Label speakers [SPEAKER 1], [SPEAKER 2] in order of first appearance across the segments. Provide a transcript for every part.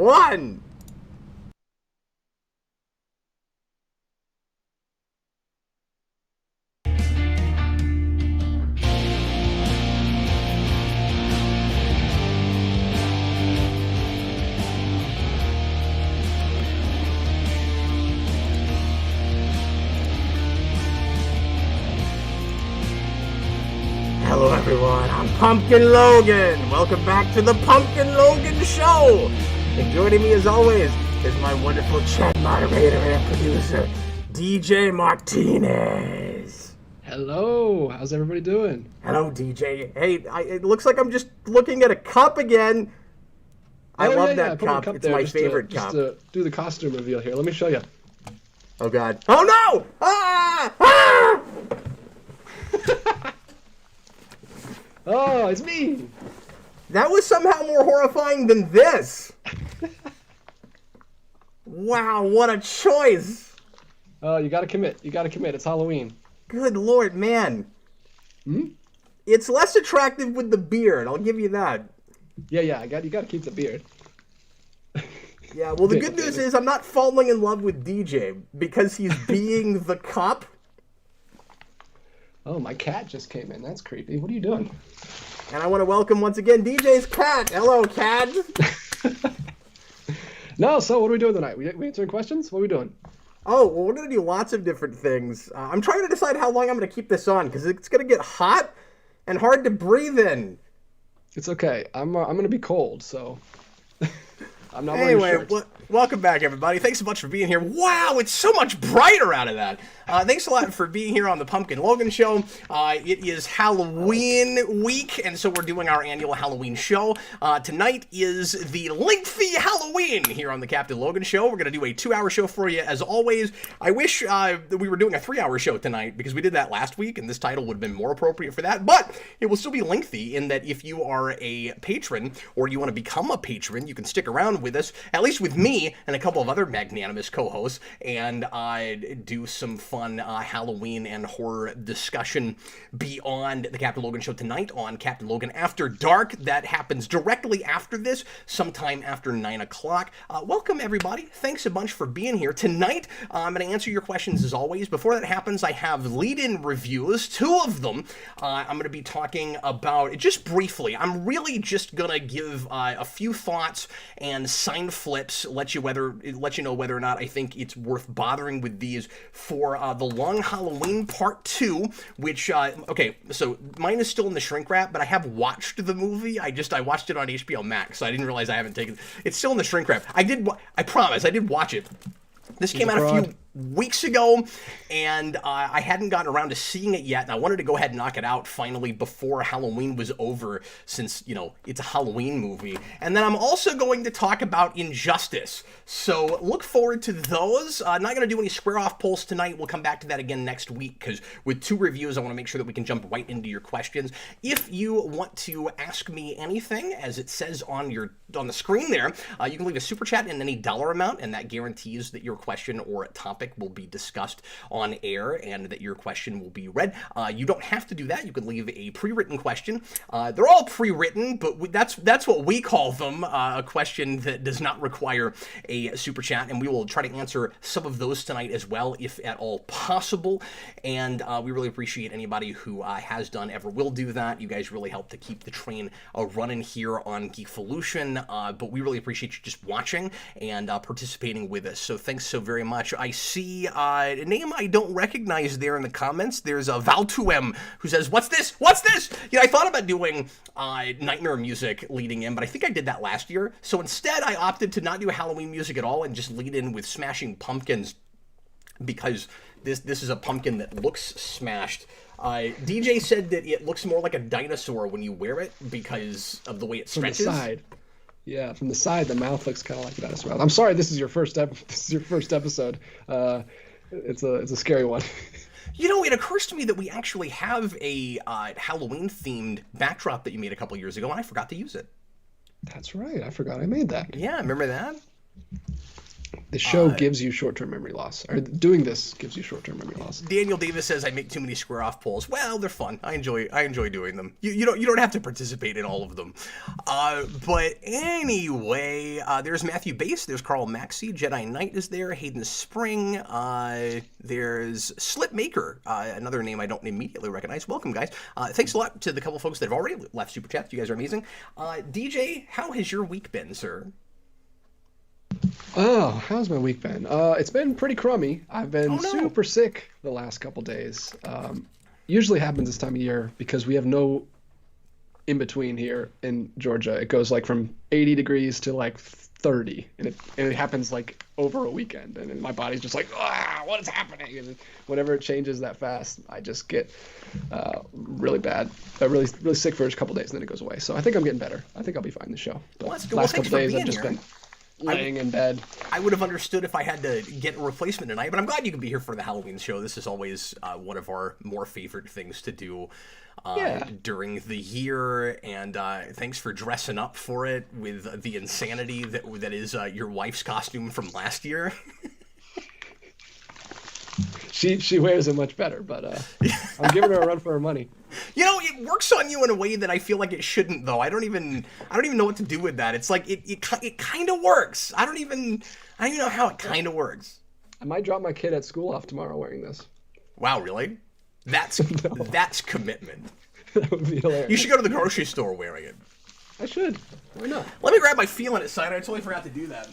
[SPEAKER 1] one. Hello everyone, I'm Pumpkin Logan. Welcome back to the Pumpkin Logan Show. And joining me as always is my wonderful chat moderator and producer, DJ Martinez.
[SPEAKER 2] Hello, how's everybody doing?
[SPEAKER 1] Hello DJ. Hey, it looks like I'm just looking at a cup again. I love that cup. It's my favorite cup.
[SPEAKER 2] Just to do the costume reveal here. Let me show you.
[SPEAKER 1] Oh god. Oh no! Ah! Ah!
[SPEAKER 2] Oh, it's me!
[SPEAKER 1] That was somehow more horrifying than this. Wow, what a choice.
[SPEAKER 2] Oh, you gotta commit. You gotta commit. It's Halloween.
[SPEAKER 1] Good lord, man. It's less attractive with the beard, I'll give you that.
[SPEAKER 2] Yeah, you gotta keep the beard.
[SPEAKER 1] Yeah, well, the good news is I'm not falling in love with DJ because he's being the cop.
[SPEAKER 2] Oh, my cat just came in. That's creepy. What are you doing?
[SPEAKER 1] And I want to welcome once again DJ's cat. Hello, cat.
[SPEAKER 2] No, so what are we doing tonight? We answering questions? What are we doing?
[SPEAKER 1] Oh, well, we're going to do lots of different things. I'm trying to decide how long I'm going to keep this on because it's going to get hot and hard to breathe in.
[SPEAKER 2] It's okay. I'm going to be cold, so I'm not wearing a shirt.
[SPEAKER 1] Welcome back, everybody. Thanks so much for being here. Wow, it's so much brighter out of that. Thanks a lot for being here on the Pumpkin Logan Show. It is Halloween week, and so we're doing our annual Halloween show. Tonight is the lengthy Halloween here on the Captain Logan Show. We're going to do a 2-hour show for you, as always. I wish that we were doing a 3-hour show tonight, because we did that last week, and this title would have been more appropriate for that, but it will still be lengthy in that if you are a patron, or you want to become a patron, you can stick around with us, at least with me, and a couple of other magnanimous co-hosts, and do some fun Halloween and horror discussion beyond the Captain Logan Show tonight on Captain Logan After Dark. That happens directly after this, sometime after 9 o'clock. Welcome, everybody. Thanks a bunch for being here. Tonight, I'm going to answer your questions as always. Before that happens, I have lead-in reviews, 2 of them. I'm going to be talking about, just briefly, I'm really just going to give a few thoughts and sign flips, let you know whether or not I think it's worth bothering with these for the Long Halloween Part 2, which, okay, so mine is still in the shrink wrap, but I have watched the movie. I watched it on HBO Max, so I didn't realize I haven't taken, it's still in the shrink wrap. I promise, I did watch it. This came out a few weeks ago, and I hadn't gotten around to seeing it yet, and I wanted to go ahead and knock it out finally before Halloween was over, since, you know, it's a Halloween movie. And then I'm also going to talk about Injustice, so look forward to those. Not going to do any square-off polls tonight. We'll come back to that again next week, because with 2 reviews, I want to make sure that we can jump right into your questions. If you want to ask me anything, as it says on the screen there, you can leave a super chat in any dollar amount, and that guarantees that your question or topic will be discussed on air and that your question will be read. You don't have to do that. You can leave a pre-written question. They're all pre-written, but that's what we call them, a question that does not require a super chat, and we will try to answer some of those tonight as well, if at all possible, and we really appreciate anybody who has done, ever will do that. You guys really help to keep the train running here on Geekvolution, but we really appreciate you just watching and participating with us, so thanks so very much. I see a name I don't recognize there in the comments. There's a Valtuem who says, "What's this? What's this?" You know, I thought about doing nightmare music leading in, but I think I did that last year. So instead, I opted to not do Halloween music at all and just lead in with Smashing Pumpkins, because this is a pumpkin that looks smashed. DJ said that it looks more like a dinosaur when you wear it because of the way it stretches.
[SPEAKER 2] From the side. Yeah, from the side, the mouth looks kind of like a dinosaur mouth. I'm sorry, this is your first episode. It's a scary one.
[SPEAKER 1] You know, it occurs to me that we actually have a Halloween-themed backdrop that you made a couple years ago, and I forgot to use it.
[SPEAKER 2] That's right. I forgot I made that.
[SPEAKER 1] Yeah, remember that?
[SPEAKER 2] The show gives you short-term memory loss, or doing this gives you short-term memory loss.
[SPEAKER 1] Daniel Davis says I make too many square off polls. Well, they're fun. I enjoy doing them. You don't have to participate in all of them. But anyway, there's Matthew Bass, there's Carl Maxey, Jedi Knight is there, Hayden Spring, there's Slipmaker, another name I don't immediately recognize. Welcome, guys. Thanks a lot to the couple folks that have already left super chats. You guys are amazing. DJ, how has your week been, sir?
[SPEAKER 2] Oh, how's my week been? It's been pretty crummy. I've been super sick the last couple days. Usually happens this time of year because we have no in between here in Georgia. It goes like from 80 degrees to like 30, and it happens like over a weekend, and then my body's just like, what is happening? And whenever it changes that fast, I just get really bad, really sick for a couple days, and then it goes away. So I think I'm getting better. I think I'll be fine this show. But last couple days I've just been laying in bed.
[SPEAKER 1] I would have understood if I had to get a replacement tonight, but I'm glad you could be here for the Halloween show. This is always one of our more favorite things to do during the year, and thanks for dressing up for it with the insanity that is your wife's costume from last year.
[SPEAKER 2] She wears it much better, but I'm giving her a run for her money.
[SPEAKER 1] You know, it works on you in a way that I feel like it shouldn't, though. I don't even know what to do with that. It's like it kind of works. I don't even know how it kind of works.
[SPEAKER 2] I might drop my kid at school off tomorrow wearing this.
[SPEAKER 1] Wow, really? That's commitment.
[SPEAKER 2] That would be hilarious.
[SPEAKER 1] You should go to the grocery store wearing it.
[SPEAKER 2] I should. Why not?
[SPEAKER 1] Let me grab my feeling it sign. I totally forgot to do that.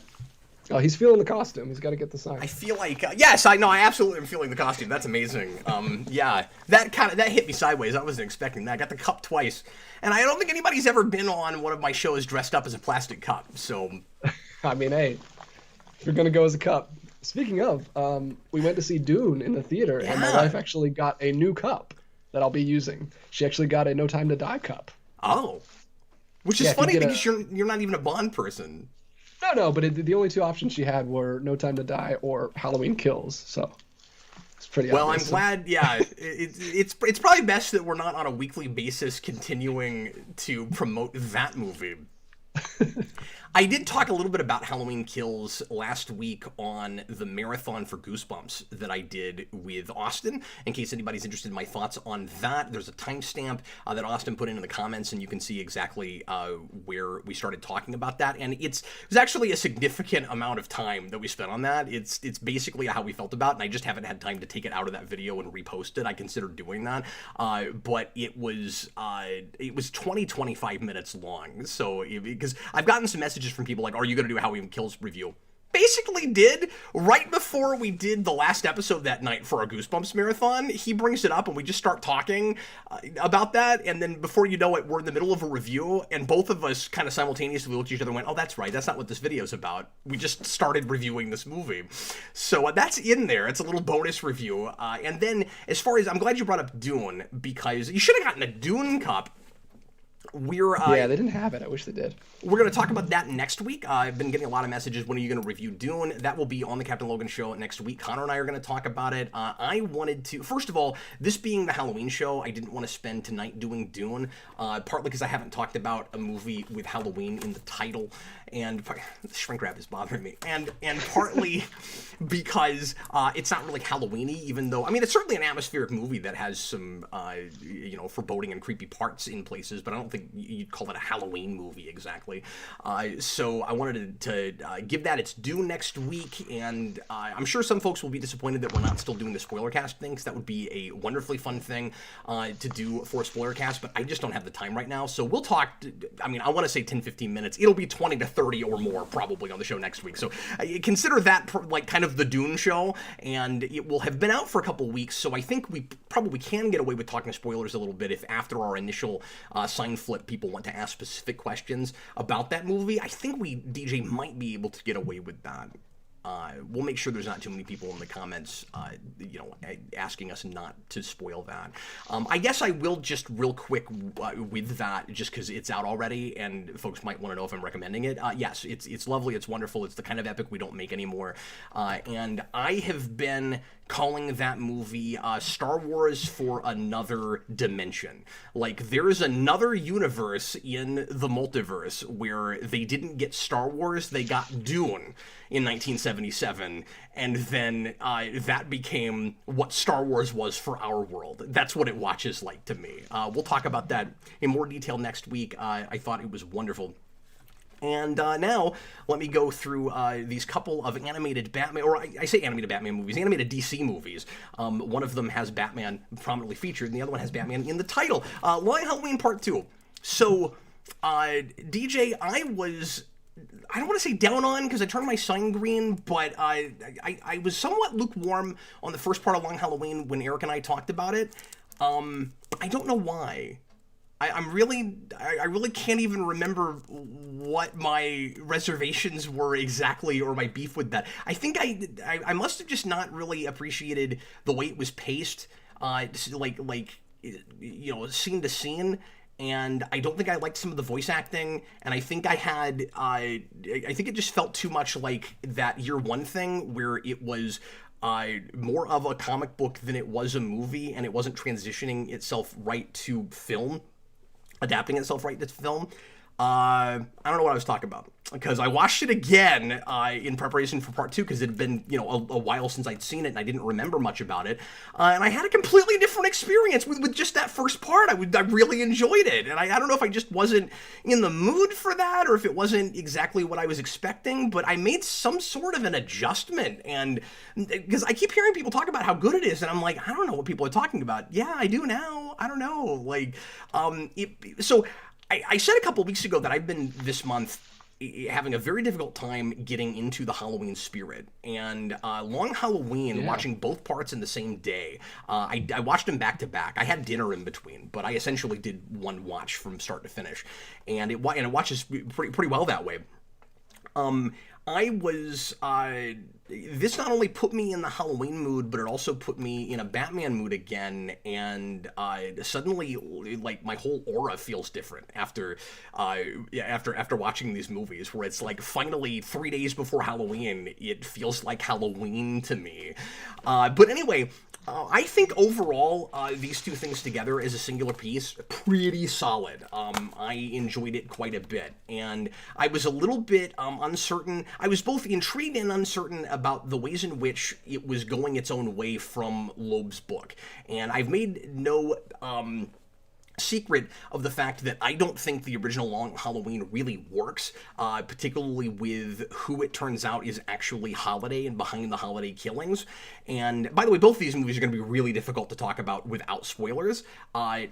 [SPEAKER 2] Oh, he's feeling the costume. He's got to get the sign.
[SPEAKER 1] I feel like yes, I know. I absolutely am feeling the costume. That's amazing. Yeah, that hit me sideways. I wasn't expecting that. I got the cup twice, and I don't think anybody's ever been on one of my shows dressed up as a plastic cup. So,
[SPEAKER 2] I mean, hey, if you're gonna go as a cup. Speaking of, we went to see Dune in the theater, and my wife actually got a new cup that I'll be using. She actually got a No Time to Die cup.
[SPEAKER 1] Oh, which is funny because you're not even a Bond person.
[SPEAKER 2] No, but the only two options she had were No Time to Die or Halloween Kills, so it's pretty obvious.
[SPEAKER 1] I'm glad, it's probably best that we're not on a weekly basis continuing to promote that movie. I did talk a little bit about Halloween Kills last week on the marathon for Goosebumps that I did with Austin. In case anybody's interested in my thoughts on that, there's a timestamp that Austin put in the comments, and you can see exactly where we started talking about that. And it was actually a significant amount of time that we spent on that. It's basically how we felt about it, and I just haven't had time to take it out of that video and repost it. I considered doing that, but it was 25 minutes long. So because I've gotten some messages from people like, are you going to do a Halloween Kills review? Basically did. Right before we did the last episode that night for our Goosebumps marathon, he brings it up and we just start talking about that, and then before you know it, we're in the middle of a review, and both of us kind of simultaneously looked at each other and went, oh, that's right, that's not what this video's about. We just started reviewing this movie. So that's in there. It's a little bonus review. And then, as far as, I'm glad you brought up Dune, because you should have gotten a Dune cup.
[SPEAKER 2] Yeah, they didn't have it. I wish they did.
[SPEAKER 1] We're going to talk about that next week. I've been getting a lot of messages. When are you going to review Dune? That will be on the Captain Logan show next week. Conner and I are going to talk about it. I wanted to, first of all, this being the Halloween show, I didn't want to spend tonight doing Dune, partly because I haven't talked about a movie with Halloween in the title, and the shrink wrap is bothering me, and partly because it's not really Halloween-y, even though, I mean, it's certainly an atmospheric movie that has some, foreboding and creepy parts in places, but I don't think you'd call it a Halloween movie exactly. So I wanted to give that its due next week, and I'm sure some folks will be disappointed that we're not still doing the spoiler cast thing, because that would be a wonderfully fun thing to do for a spoiler cast, but I just don't have the time right now. So we'll talk, I want to say 10-15 minutes. It'll be 20 to 30 or more probably on the show next week. So consider that like kind of the Dune show, and it will have been out for a couple weeks, so I think we probably can get away with talking spoilers a little bit if after our initial sign flip people want to ask specific questions about that movie. I think DJ might be able to get away with that. We'll make sure there's not too many people in the comments, asking us not to spoil that. I guess I will just real quick with that, just because it's out already, and folks might want to know if I'm recommending it. Yes, it's lovely, it's wonderful, it's the kind of epic we don't make anymore, and I have been calling that movie Star Wars for another dimension. Like, there's another universe in the multiverse where they didn't get Star Wars, they got Dune in 1979. 1977, and then that became what Star Wars was for our world. That's what it watches like to me. We'll talk about that in more detail next week. I thought it was wonderful. And now, let me go through these couple of animated Batman, or I say animated Batman movies, animated DC movies. One of them has Batman prominently featured, and the other one has Batman in the title. Long Halloween Part 2. So, DJ, I don't want to say down on, because I turned my sign green, but I was somewhat lukewarm on the first part of Long Halloween when Eric and I talked about it. I don't know why. I really can't even remember what my reservations were exactly, or my beef with that. I think I must have just not really appreciated the way it was paced, like scene to scene. And I don't think I liked some of the voice acting, and I think I think it just felt too much like that Year One thing, where it was more of a comic book than it was a movie, and it wasn't transitioning itself right to film. Adapting itself right to film. I don't know what I was talking about, because I watched it again in preparation for part 2, because it had been a while since I'd seen it and I didn't remember much about it, and I had a completely different experience with just that first part. I really enjoyed it, and I don't know if I just wasn't in the mood for that, or if it wasn't exactly what I was expecting, but I made some sort of an adjustment, and because I keep hearing people talk about how good it is, and I'm like, I don't know what people are talking about. Yeah, I do now. I don't know. So I said a couple weeks ago that I've been this month having a very difficult time getting into the Halloween spirit, and Long Halloween, watching both parts in the same day, I watched them back to back. I had dinner in between, but I essentially did one watch from start to finish, and it watches pretty well that way. This not only put me in the Halloween mood, but it also put me in a Batman mood again, and suddenly, like, my whole aura feels different after watching these movies, where it's like, finally, 3 days before Halloween, it feels like Halloween to me. But anyway, I think overall, these two things together as a singular piece, pretty solid. I enjoyed it quite a bit, and I was a little bit uncertain. I was both intrigued and uncertain about the ways in which it was going its own way from Loeb's book. And I've made no secret of the fact that I don't think the original Long Halloween really works, particularly with who it turns out is actually Holiday and behind the Holiday killings. And by the way, both of these movies are going to be really difficult to talk about without spoilers.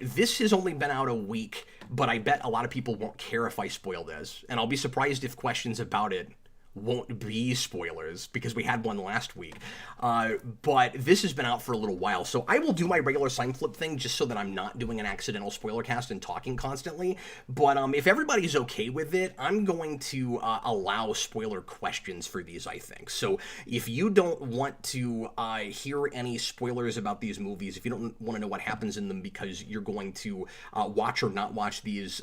[SPEAKER 1] This has only been out a week, but I bet a lot of people won't care if I spoil this, and I'll be surprised if questions about it won't be spoilers, because we had one last week. But this has been out for a little while, so I will do my regular sign flip thing just so that I'm not doing an accidental spoiler cast and talking constantly. But if everybody's okay with it, I'm going to allow spoiler questions for these, I think. So if you don't want to hear any spoilers about these movies, if you don't want to know what happens in them because you're going to watch or not watch these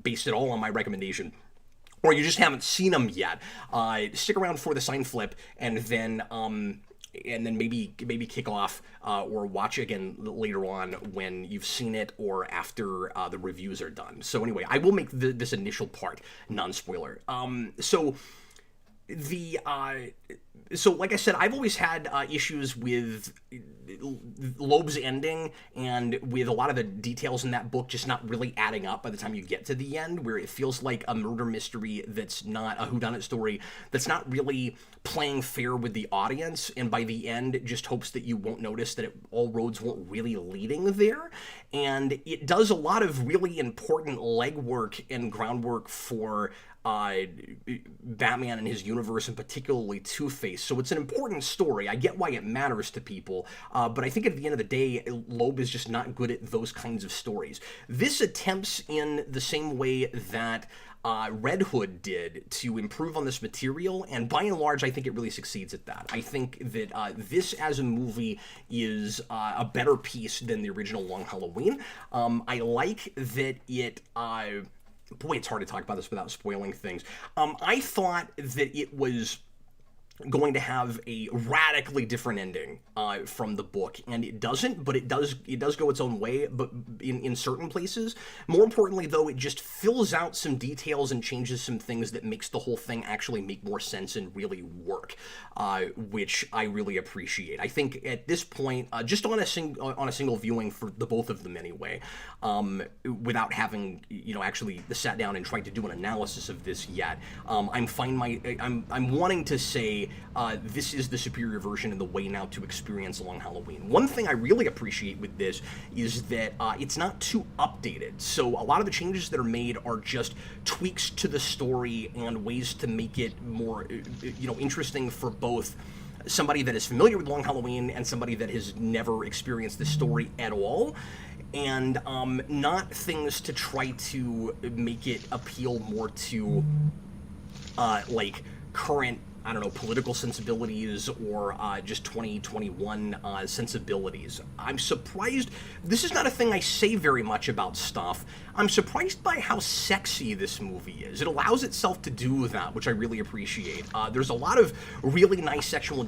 [SPEAKER 1] based at all on my recommendation, or you just haven't seen them yet, stick around for the sign flip, and then maybe kick off or watch again later on when you've seen it, or after the reviews are done. So anyway, I will make this initial part non-spoiler. So like I said, I've always had issues with Loeb's ending, and with a lot of the details in that book just not really adding up by the time you get to the end, where it feels like a murder mystery that's not a whodunit story, that's not really playing fair with the audience, and by the end just hopes that you won't notice that all roads weren't really leading there. And it does a lot of really important legwork and groundwork for Batman and his universe, and particularly Two-Face. So it's an important story. I get why it matters to people, but I think at the end of the day, Loeb is just not good at those kinds of stories. This attempts in the same way that Red Hood did to improve on this material, and by and large, I think it really succeeds at that. I think that this as a movie is a better piece than the original Long Halloween. I like that it... Boy, it's hard to talk about this without spoiling things. I thought that it was going to have a radically different ending from the book, and it doesn't, but it does go its own way, but in certain places. More importantly, though, it just fills out some details and changes some things that makes the whole thing actually make more sense and really work, which I really appreciate. I think at this point, just on a single viewing for the both of them anyway, without having actually sat down and tried to do an analysis of this yet, I'm wanting to say this is the superior version and the way now to experience Long Halloween. One thing I really appreciate with this is that it's not too updated. So a lot of the changes that are made are just tweaks to the story and ways to make it more, interesting for both somebody that is familiar with Long Halloween and somebody that has never experienced the story at all. And not things to try to make it appeal more to current, I don't know, political sensibilities or just 2021 sensibilities. I'm surprised. This is not a thing I say very much about stuff. I'm surprised by how sexy this movie is. It allows itself to do that, which I really appreciate. There's a lot of really nice sexual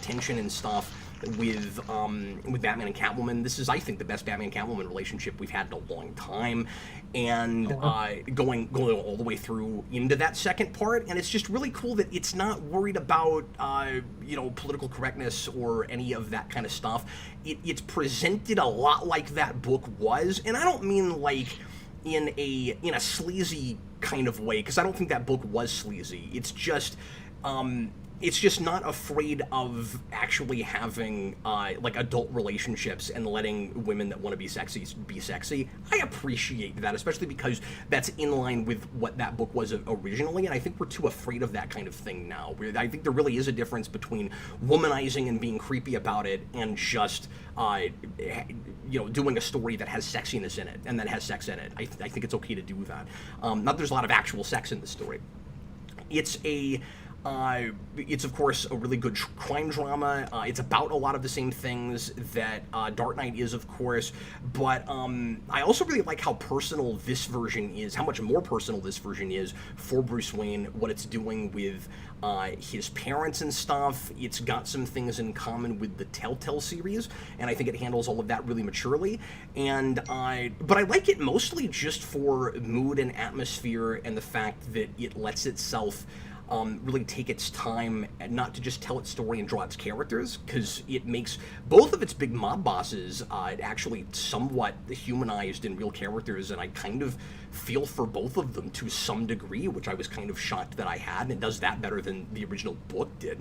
[SPEAKER 1] tension and stuff with Batman and Catwoman. This is, I think, the best Batman and Catwoman relationship we've had in a long time, and going all the way through into that second part. And it's just really cool that it's not worried about political correctness or any of that kind of stuff. It's presented a lot like that book was, and I don't mean like in a sleazy kind of way, because I don't think that book was sleazy. It's just not afraid of actually having adult relationships and letting women that want to be sexy be sexy. I appreciate that, especially because that's in line with what that book was originally, and I think we're too afraid of that kind of thing now. I think there really is a difference between womanizing and being creepy about it and just doing a story that has sexiness in it and that has sex in it. I think it's okay to do that. Not that there's a lot of actual sex in the story. It's of course a really good crime drama. It's about a lot of the same things that Dark Knight is, of course, but I also really like how personal this version is, how much more personal this version is for Bruce Wayne, what it's doing with his parents and stuff. It's got some things in common with the Telltale series, and I think it handles all of that really maturely. But I like it mostly just for mood and atmosphere and the fact that it lets itself really take its time and not to just tell its story and draw its characters, because it makes both of its big mob bosses actually somewhat humanized and real characters, and I kind of feel for both of them to some degree, which I was kind of shocked that I had, and it does that better than the original book did.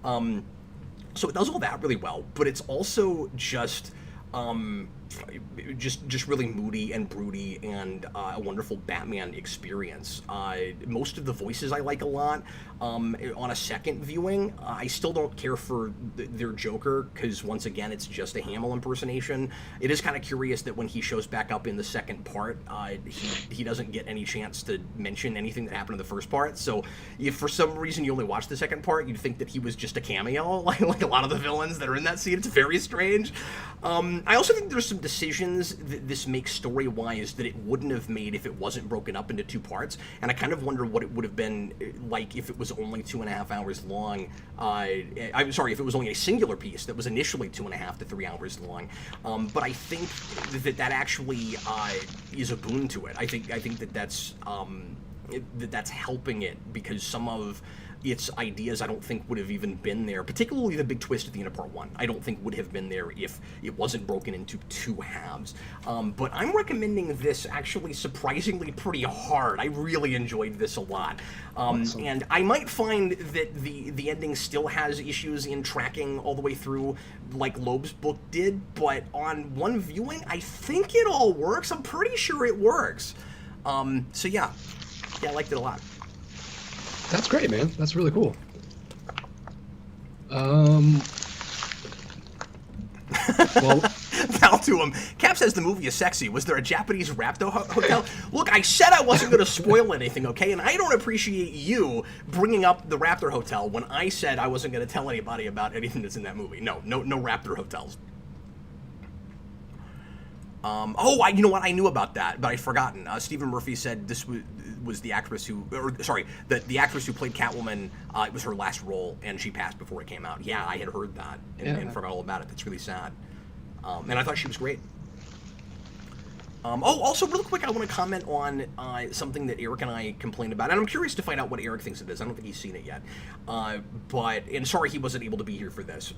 [SPEAKER 1] So it does all that really well, but it's also just really moody and broody and a wonderful Batman experience. Most of the voices I like a lot. On a second viewing, I still don't care for their Joker, because once again, it's just a Hamill impersonation. It is kind of curious that when he shows back up in the second part, he doesn't get any chance to mention anything that happened in the first part. So if for some reason you only watch the second part, you'd think that he was just a cameo, like a lot of the villains that are in that scene. It's very strange. I also think there's some decisions that this makes story-wise that it wouldn't have made if it wasn't broken up into two parts, and I kind of wonder what it would have been like if it was only 2.5 hours long. I'm sorry, if it was only a singular piece that was initially 2.5 to 3 hours long. But I think that actually is a boon to it. I think that's helping it, because some of its ideas I don't think would have even been there, particularly the big twist at the end of part one. I don't think would have been there if it wasn't broken into two halves. But I'm recommending this actually surprisingly pretty hard. I really enjoyed this a lot. Awesome. And I might find that the ending still has issues in tracking all the way through, like Loeb's book did, but on one viewing, I think it all works. I'm pretty sure it works. So yeah, I liked it a lot.
[SPEAKER 2] That's great, man. That's really cool.
[SPEAKER 1] Well, now to him. Cap says the movie is sexy. Was there a Japanese Raptor hotel? Look, I said I wasn't going to spoil anything, okay? And I don't appreciate you bringing up the Raptor Hotel when I said I wasn't going to tell anybody about anything that's in that movie. No Raptor hotels. You know what? I knew about that, but I'd forgotten. Stephen Murphy said this was the actress who, the actress who played Catwoman. It was her last role, and she passed before it came out. Yeah, I had heard that and forgot all about it. That's really sad. And I thought she was great. Also, real quick, I want to comment on something that Eric and I complained about, and I'm curious to find out what Eric thinks of this. I don't think he's seen it yet, and sorry he wasn't able to be here for this,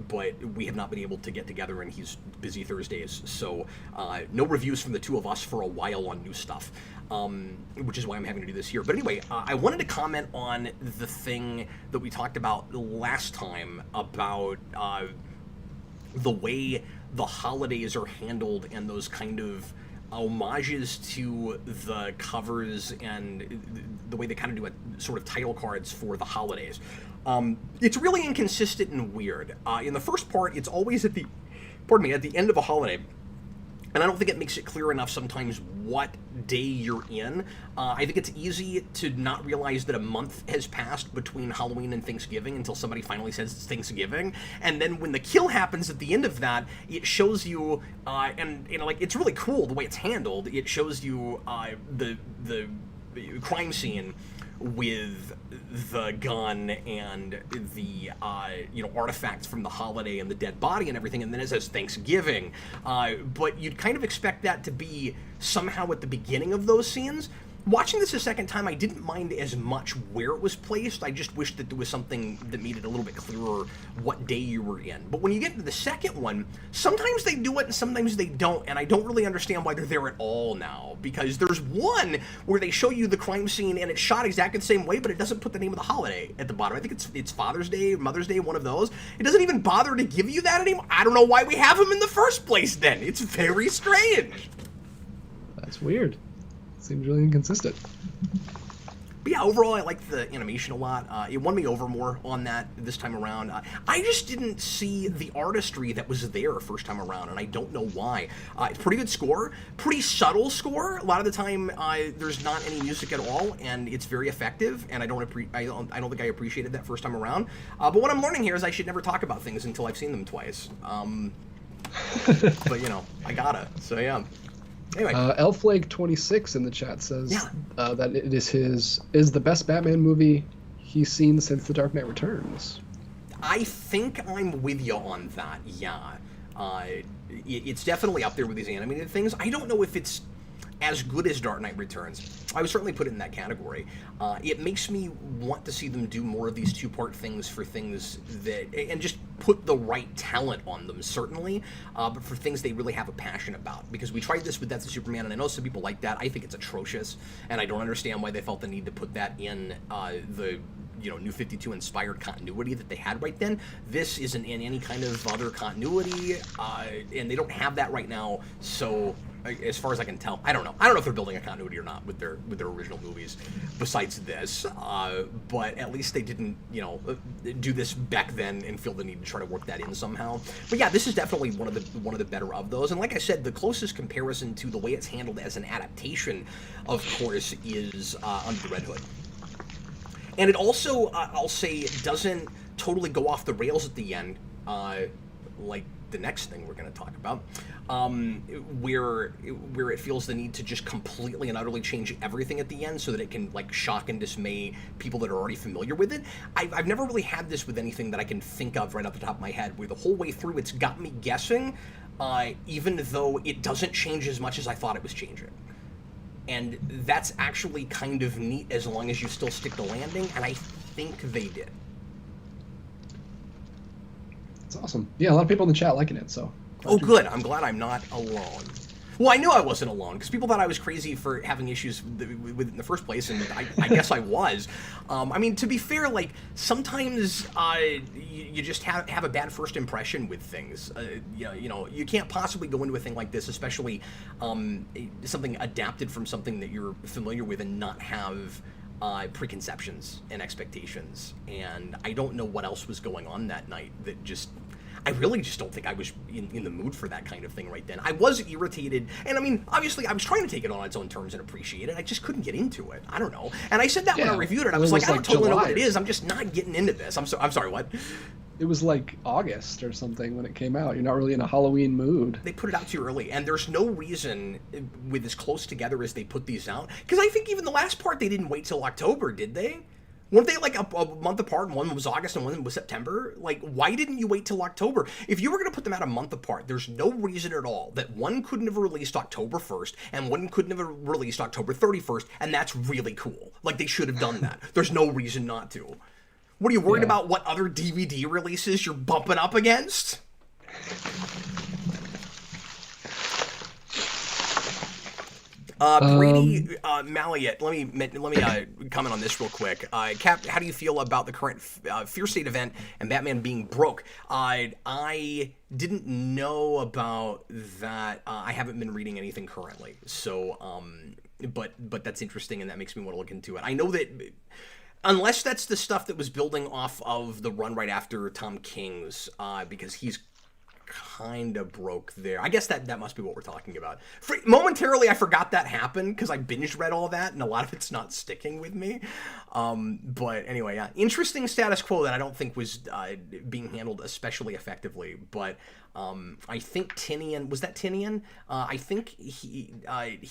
[SPEAKER 1] but we have not been able to get together, and he's busy Thursdays, so no reviews from the two of us for a while on new stuff, which is why I'm having to do this here. But anyway, I wanted to comment on the thing that we talked about last time about the way the holidays are handled and those kind of homages to the covers and the way they kind of do a sort of title cards for the holidays. It's really inconsistent and weird. In the first part, it's always at the end of a holiday. And I don't think it makes it clear enough sometimes what day you're in. I think it's easy to not realize that a month has passed between Halloween and Thanksgiving until somebody finally says it's Thanksgiving. And then when the kill happens at the end of that, it shows you, and you know, like, it's really cool the way it's handled. It shows you the crime scene with the gun and the artifacts from the holiday and the dead body and everything, and then it says Thanksgiving. But you'd kind of expect that to be somehow at the beginning of those scenes. Watching this a second time, I didn't mind as much where it was placed. I just wished that there was something that made it a little bit clearer what day you were in. But when you get to the second one, sometimes they do it and sometimes they don't, and I don't really understand why they're there at all now. Because there's one where they show you the crime scene and it's shot exactly the same way, but it doesn't put the name of the holiday at the bottom. I think it's Father's Day, Mother's Day, one of those. It doesn't even bother to give you that anymore. I don't know why we have them in the first place then. It's very strange.
[SPEAKER 2] That's weird. Seems really inconsistent.
[SPEAKER 1] But yeah, overall, I like the animation a lot. It won me over more on that this time around. I just didn't see the artistry that was there first time around, and I don't know why. It's pretty good score, pretty subtle score. A lot of the time, there's not any music at all, and it's very effective. And I don't think I appreciated that first time around. But what I'm learning here is I should never talk about things until I've seen them twice. But you know, I gotta. So yeah. Anyway.
[SPEAKER 2] Elflake26 in the chat says that it is the best Batman movie he's seen since The Dark Knight Returns.
[SPEAKER 1] I think I'm with you on that, yeah. It's definitely up there with these animated things. I don't know if it's as good as Dark Knight Returns. I would certainly put it in that category. It makes me want to see them do more of these two-part things for things that, and just put the right talent on them, certainly, but for things they really have a passion about. Because we tried this with Death of Superman, and I know some people like that. I think it's atrocious, and I don't understand why they felt the need to put that in the New 52 inspired continuity that they had right then. This isn't in any kind of other continuity, and they don't have that right now, so as far as I can tell, I don't know if they're building a continuity or not with their original movies besides this, but at least they didn't do this back then and feel the need to try to work that in somehow. But yeah, this is definitely one of the better of those, and like I said, the closest comparison to the way it's handled as an adaptation, of course, is Under the Red Hood. And it also, I'll say, doesn't totally go off the rails at the end, like the next thing we're going to talk about, where it feels the need to just completely and utterly change everything at the end so that it can like shock and dismay people that are already familiar with it. I've never really had this with anything that I can think of right off the top of my head, where the whole way through it's got me guessing, even though it doesn't change as much as I thought it was changing. And that's actually kind of neat as long as you still stick to landing, and I think they did.
[SPEAKER 2] It's awesome. Yeah, a lot of people in the chat liking it, so.
[SPEAKER 1] Oh, good. I'm glad I'm not alone. Well, I knew I wasn't alone, because people thought I was crazy for having issues with it in the first place, and I guess I was. I mean, to be fair, like, sometimes you just have a bad first impression with things. You can't possibly go into a thing like this, especially something adapted from something that you're familiar with, and not have preconceptions and expectations. And I don't know what else was going on that night that just... I really just don't think I was in the mood for that kind of thing right then. I was irritated, and I mean, obviously, I was trying to take it on its own terms and appreciate it. I just couldn't get into it. I don't know. And I said that when I reviewed it. I was like, I don't totally know what it is. I'm just not getting into this. I'm sorry, what?
[SPEAKER 2] It was like August or something when it came out. You're not really in a Halloween mood.
[SPEAKER 1] They put it out too early, and there's no reason with as close together as they put these out. Because I think even the last part, they didn't wait till October, did they? Weren't they like a month apart? One was August and one was September? Like, why didn't you wait till October? If you were going to put them out a month apart, there's no reason at all that one couldn't have released October 1st and one couldn't have released October 31st, and that's really cool. Like, they should have done that. There's no reason not to. What are you worried about? What other DVD releases you're bumping up against? Brady Malliot, let me comment on this real quick. Cap, how do you feel about the current Fear State event and Batman being broke? I didn't know about that. I haven't been reading anything currently, so but that's interesting, and that makes me want to look into it. I know that unless that's the stuff that was building off of the run right after Tom King's, because he's kind of broke there. I guess that must be what we're talking about. Momentarily, I forgot that happened because I binge read all that, and a lot of it's not sticking with me. But anyway, yeah, interesting status quo that I don't think was being handled especially effectively. But I think Tinian, was that Tinian? I think he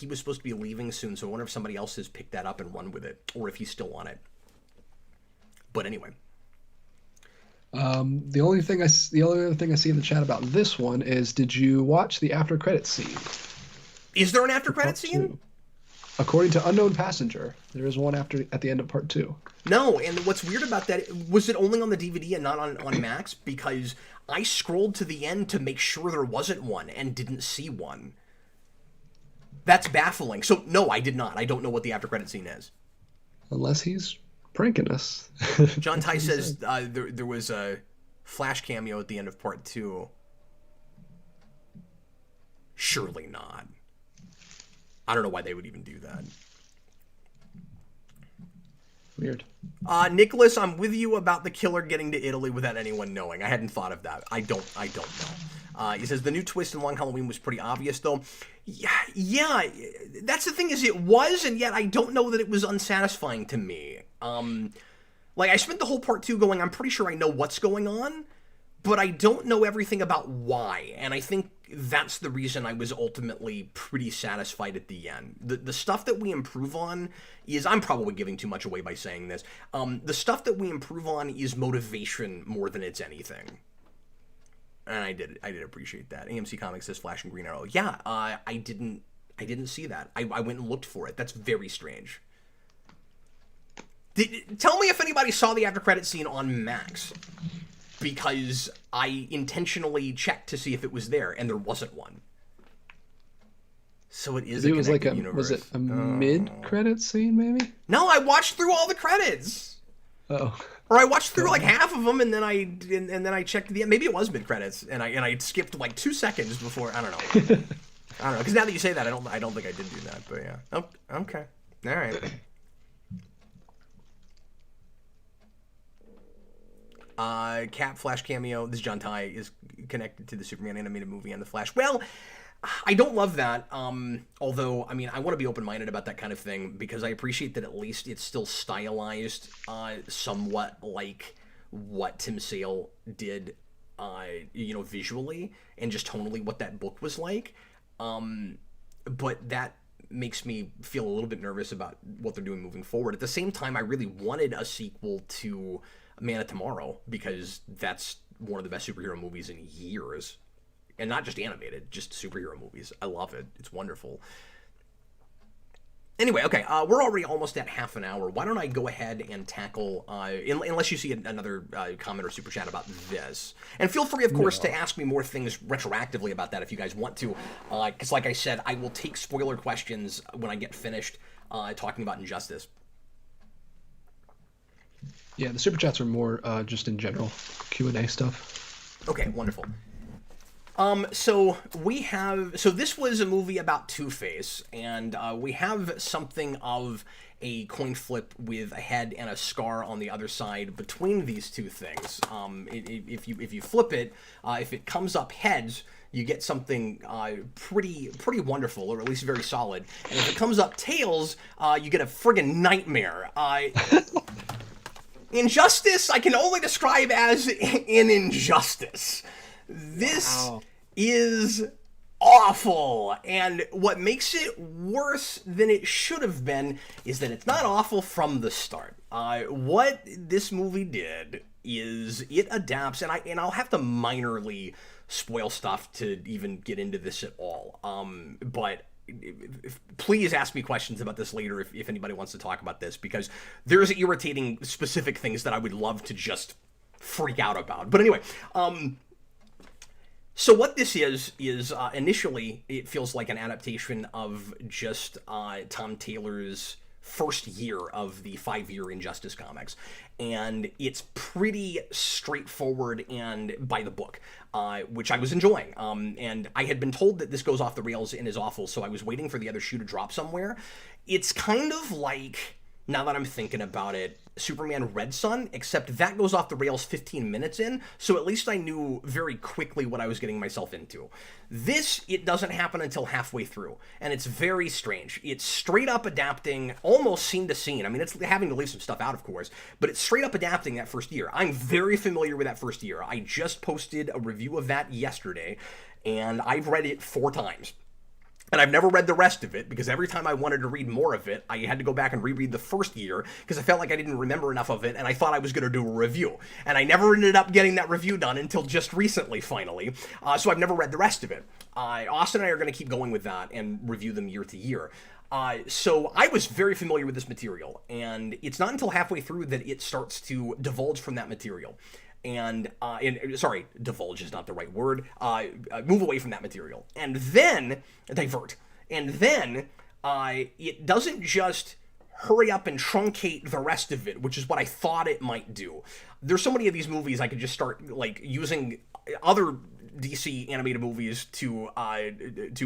[SPEAKER 1] was supposed to be leaving soon, so I wonder if somebody else has picked that up and run with it, or if he's still on it. But anyway.
[SPEAKER 2] The only other thing I see in the chat about this one is, did you watch the after credits scene?
[SPEAKER 1] Is there an after credits scene?
[SPEAKER 2] According to Unknown Passenger, there is one at the end of part 2.
[SPEAKER 1] No, and what's weird about that, was it only on the DVD and not on Max? Because I scrolled to the end to make sure there wasn't one and didn't see one. That's baffling. So no, I did not. I don't know what the after credits scene is.
[SPEAKER 2] Unless he's pranking us.
[SPEAKER 1] John Ty says there was a Flash cameo at the end of part 2. Surely not. I don't know why they would even do that.
[SPEAKER 2] Weird.
[SPEAKER 1] Nicholas, I'm with you about the killer getting to Italy without anyone knowing. I hadn't thought of that. I don't know. He says the new twist in Long Halloween was pretty obvious, though. Yeah. That's the thing, is it was, and yet I don't know that it was unsatisfying to me. Like, I spent the whole part 2 going, I'm pretty sure I know what's going on, but I don't know everything about why, and I think that's the reason I was ultimately pretty satisfied at the end. The stuff that we improve on is, I'm probably giving too much away by saying this, the stuff that we improve on is motivation more than it's anything. And I did appreciate that. AMC Comics says Flash and Green Arrow. Yeah, I didn't see that. I went and looked for it. That's very strange. Tell me if anybody saw the after credit scene on Max, because I intentionally checked to see if it was there, and there wasn't one. So it is a connected universe.
[SPEAKER 2] Was it a mid-credit scene, maybe?
[SPEAKER 1] No, I watched through all the credits.
[SPEAKER 2] Oh.
[SPEAKER 1] Or I watched through like half of them, and then I checked the end. Maybe it was mid-credits, and I skipped like 2 seconds before. I don't know. I don't know, because now that you say that, I don't think I did do that. But yeah. Oh, okay. All right. Cap Flash cameo. This is John Ty, is connected to the Superman animated movie and the Flash. Well, I don't love that. Although, I mean, I want to be open-minded about that kind of thing, because I appreciate that at least it's still stylized somewhat like what Tim Sale did, visually, and just tonally what that book was like. But that makes me feel a little bit nervous about what they're doing moving forward. At the same time, I really wanted a sequel to Man of Tomorrow, because that's one of the best superhero movies in years. And not just animated, just superhero movies. I love it. It's wonderful. Anyway, okay, we're already almost at half an hour. Why don't I go ahead and tackle, unless you see another comment or super chat about this. And feel free, of course, to ask me more things retroactively about that if you guys want to. Because like I said, I will take spoiler questions when I get finished talking about Injustice.
[SPEAKER 2] Yeah, the super chats are more just in general Q&A stuff.
[SPEAKER 1] Okay, wonderful. So this was a movie about Two-Face, and we have something of a coin flip with a head and a scar on the other side between these two things. If you flip it, if it comes up heads, you get something pretty wonderful, or at least very solid. And if it comes up tails, you get a friggin' nightmare. Injustice I can only describe as an injustice. This is awful, and what makes it worse than it should have been is that it's not awful from the start. What this movie did is it adapts, and I'll have to minorly spoil stuff to even get into this at all. But please ask me questions about this later if anybody wants to talk about this, because there's irritating specific things that I would love to just freak out about. But anyway, so what this is initially it feels like an adaptation of just Tom Taylor's first year of the 5-year Injustice comics, and it's pretty straightforward and by the book, which I was enjoying. And I had been told that this goes off the rails and is awful, so I was waiting for the other shoe to drop somewhere. It's kind of like, now that I'm thinking about it, Superman Red Son, except that goes off the rails 15 minutes in, so at least I knew very quickly what I was getting myself into. This, it doesn't happen until halfway through, and it's very strange. It's straight up adapting almost scene to scene. I mean, it's having to leave some stuff out, of course, but it's straight up adapting that first year. I'm very familiar with that first year. I just posted a review of that yesterday, and I've read it 4 times. And I've never read the rest of it, because every time I wanted to read more of it, I had to go back and reread the first year, because I felt like I didn't remember enough of it, and I thought I was going to do a review. And I never ended up getting that review done until just recently, finally. So I've never read the rest of it. Austin and I are going to keep going with that and review them year to year. So I was very familiar with this material, and it's not until halfway through that it starts to divulge from that material. And sorry, divulge is not the right word, move away from that material, and then divert, and then it doesn't just hurry up and truncate the rest of it, which is what I thought it might do. There's so many of these movies I could just start like using other DC animated movies to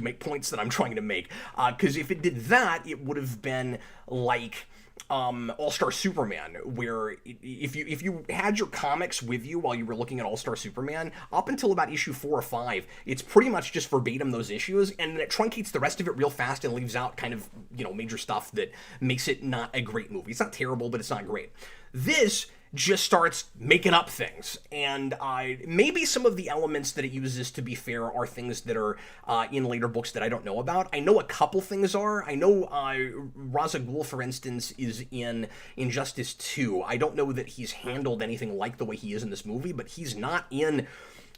[SPEAKER 1] make points that I'm trying to make, because if it did that, it would have been like All-Star Superman, where if you had your comics with you while you were looking at All-Star Superman, up until about issue 4 or 5, it's pretty much just verbatim those issues, and then it truncates the rest of it real fast and leaves out kind of, major stuff that makes it not a great movie. It's not terrible, but it's not great. This just starts making up things, and maybe some of the elements that it uses, to be fair, are things that are in later books that I don't know about. I know a couple things are. I know Ra's al Ghul, for instance, is in Injustice 2. I don't know that he's handled anything like the way he is in this movie, but he's not in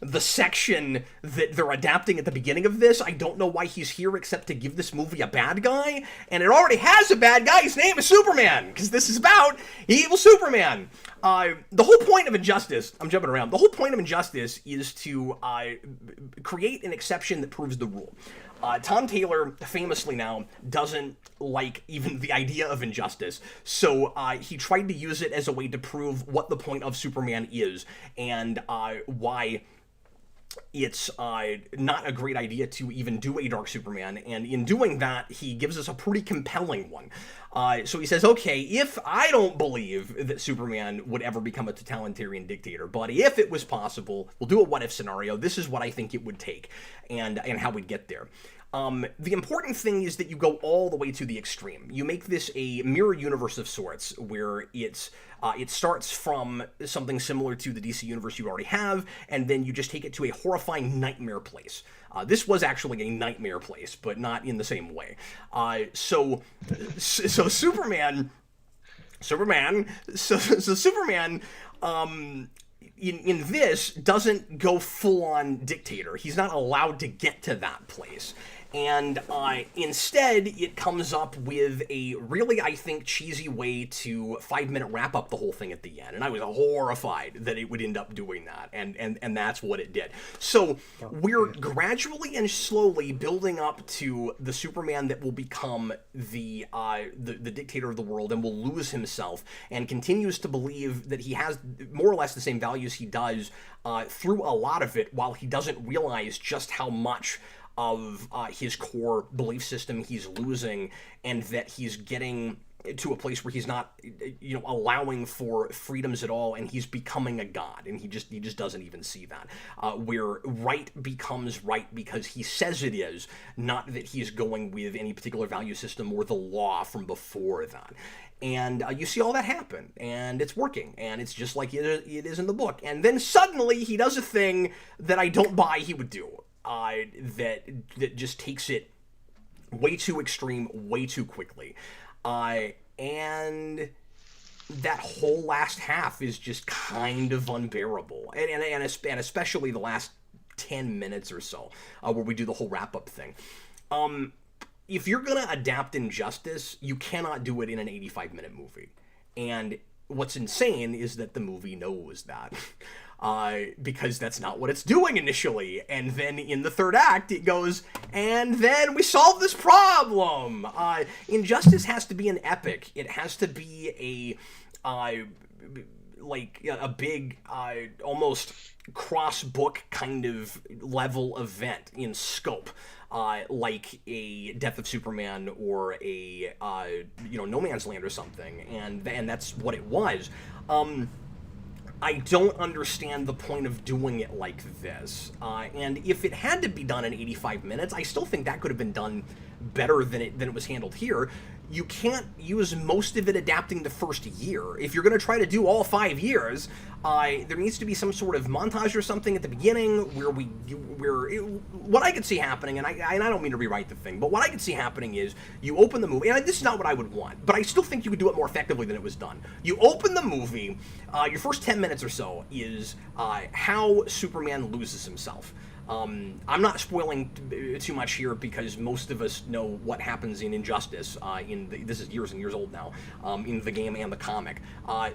[SPEAKER 1] the section that they're adapting at the beginning of this. I don't know why he's here except to give this movie a bad guy, and it already has a bad guy. His name is Superman, because this is about evil Superman. The whole point of Injustice, I'm jumping around, the whole point of Injustice is to create an exception that proves the rule. Tom Taylor, famously now, doesn't like even the idea of injustice, so he tried to use it as a way to prove what the point of Superman is, and why it's not a great idea to even do a Dark Superman, and in doing that, he gives us a pretty compelling one. So he says, okay, if I don't believe that Superman would ever become a totalitarian dictator, but if it was possible, we'll do a what-if scenario. This is what I think it would take, and how we'd get there. The important thing is that you go all the way to the extreme. You make this a mirror universe of sorts, where it starts from something similar to the DC universe you already have, and then you just take it to a horrifying nightmare place. This was actually a nightmare place, but not in the same way. So Superman, in this, doesn't go full-on dictator. He's not allowed to get to that place. And instead, it comes up with a really, I think, cheesy way to 5-minute wrap up the whole thing at the end. And I was horrified that it would end up doing that. And that's what it did. So we're gradually and slowly building up to the Superman that will become the dictator of the world and will lose himself and continues to believe that he has more or less the same values he does through a lot of it, while he doesn't realize just how much of his core belief system he's losing, and that he's getting to a place where he's not, allowing for freedoms at all, and he's becoming a god, and he just doesn't even see that. Where right becomes right because he says it is, not that he's going with any particular value system or the law from before that. And you see all that happen, and it's working, and it's just like it is in the book. And then suddenly he does a thing that I don't buy he would do, that just takes it way too extreme, way too quickly. And that whole last half is just kind of unbearable. And especially the last 10 minutes or so, where we do the whole wrap-up thing. If you're going to adapt Injustice, you cannot do it in an 85-minute movie. And what's insane is that the movie knows that. Because that's not what it's doing initially. And then in the third act, it goes, and then we solve this problem. Injustice has to be an epic. It has to be a big, almost cross-book kind of level event in scope. Like a Death of Superman or a, No Man's Land or something. And that's what it was. I don't understand the point of doing it like this. And if it had to be done in 85 minutes, I still think that could have been done better than it was handled here. You can't use most of it adapting the first year. If you're going to try to do all 5 years, there needs to be some sort of montage or something at the beginning where what I could see happening, and I don't mean to rewrite the thing, but what I could see happening is you open the movie, and this is not what I would want, but I still think you could do it more effectively than it was done. You open the movie, your first 10 minutes or so is how Superman loses himself. I'm not spoiling too much here because most of us know what happens in Injustice. This is years and years old now, in the game and the comic.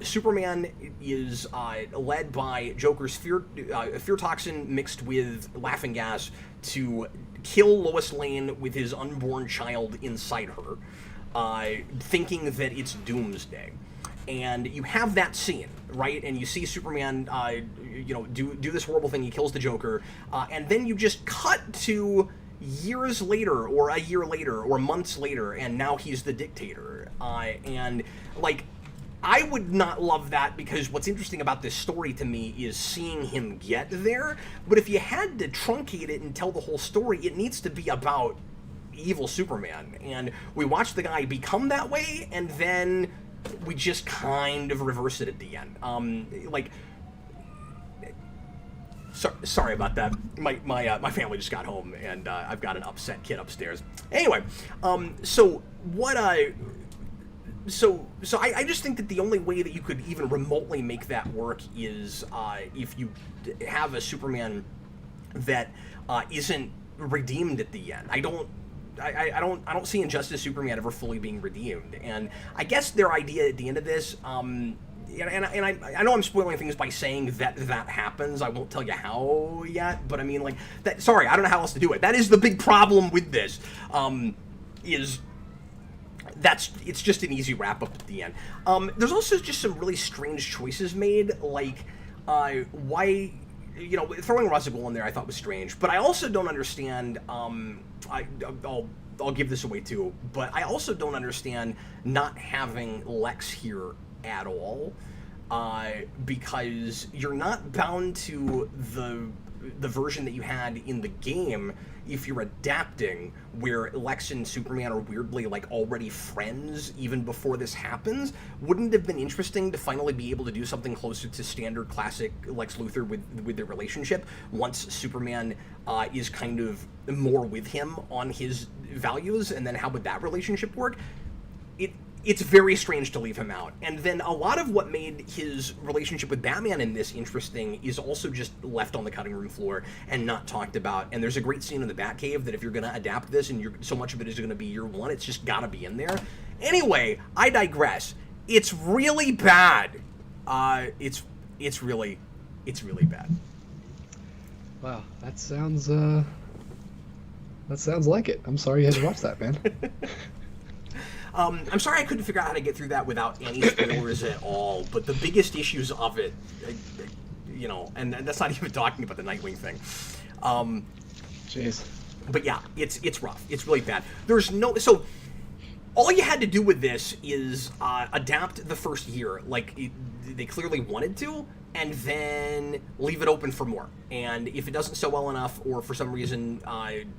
[SPEAKER 1] Superman is led by Joker's fear toxin mixed with laughing gas to kill Lois Lane with his unborn child inside her, thinking that it's Doomsday. And you have that scene, right? And you see Superman, do this horrible thing. He kills the Joker, and then you just cut to years later, or a year later, or months later, and now he's the dictator. And I would not love that because what's interesting about this story to me is seeing him get there. But if you had to truncate it and tell the whole story, it needs to be about evil Superman. And we watch the guy become that way, and then we just kind of reverse it at the end. Sorry about that. My family just got home, and I've got an upset kid upstairs. Anyway, so I just think that the only way that you could even remotely make that work is if you have a Superman that isn't redeemed at the end. I don't see Injustice Superman ever fully being redeemed, and I guess their idea at the end of this, and I know I'm spoiling things by saying that happens. I won't tell you how yet, but I mean that. Sorry, I don't know how else to do it. That is the big problem with this. It's just an easy wrap up at the end. There's also just some really strange choices made, why. Throwing Razagul in there I thought was strange, but I also don't understand. I'll give this away too, but I also don't understand not having Lex here at all, because you're not bound to the version that you had in the game if you're adapting, where Lex and Superman are weirdly already friends even before this happens. Wouldn't it have been interesting to finally be able to do something closer to standard classic Lex Luthor with their relationship once Superman is kind of more with him on his values, and then how would that relationship work? It's very strange to leave him out. And then a lot of what made his relationship with Batman in this interesting is also just left on the cutting room floor and not talked about. And there's a great scene in the Batcave that if you're going to adapt this and so much of it is going to be year one, it's just got to be in there. Anyway, I digress. It's really bad. It's really bad.
[SPEAKER 2] Wow, that sounds like it. I'm sorry you had to watch that, man.
[SPEAKER 1] I'm sorry I couldn't figure out how to get through that without any spoilers at all, but the biggest issues of it, and that's not even talking about the Nightwing thing.
[SPEAKER 2] Jeez.
[SPEAKER 1] But yeah, it's rough. It's really bad. all you had to do with this is adapt the first year, like they clearly wanted to, and then leave it open for more. And if it doesn't sell well enough, or for some reason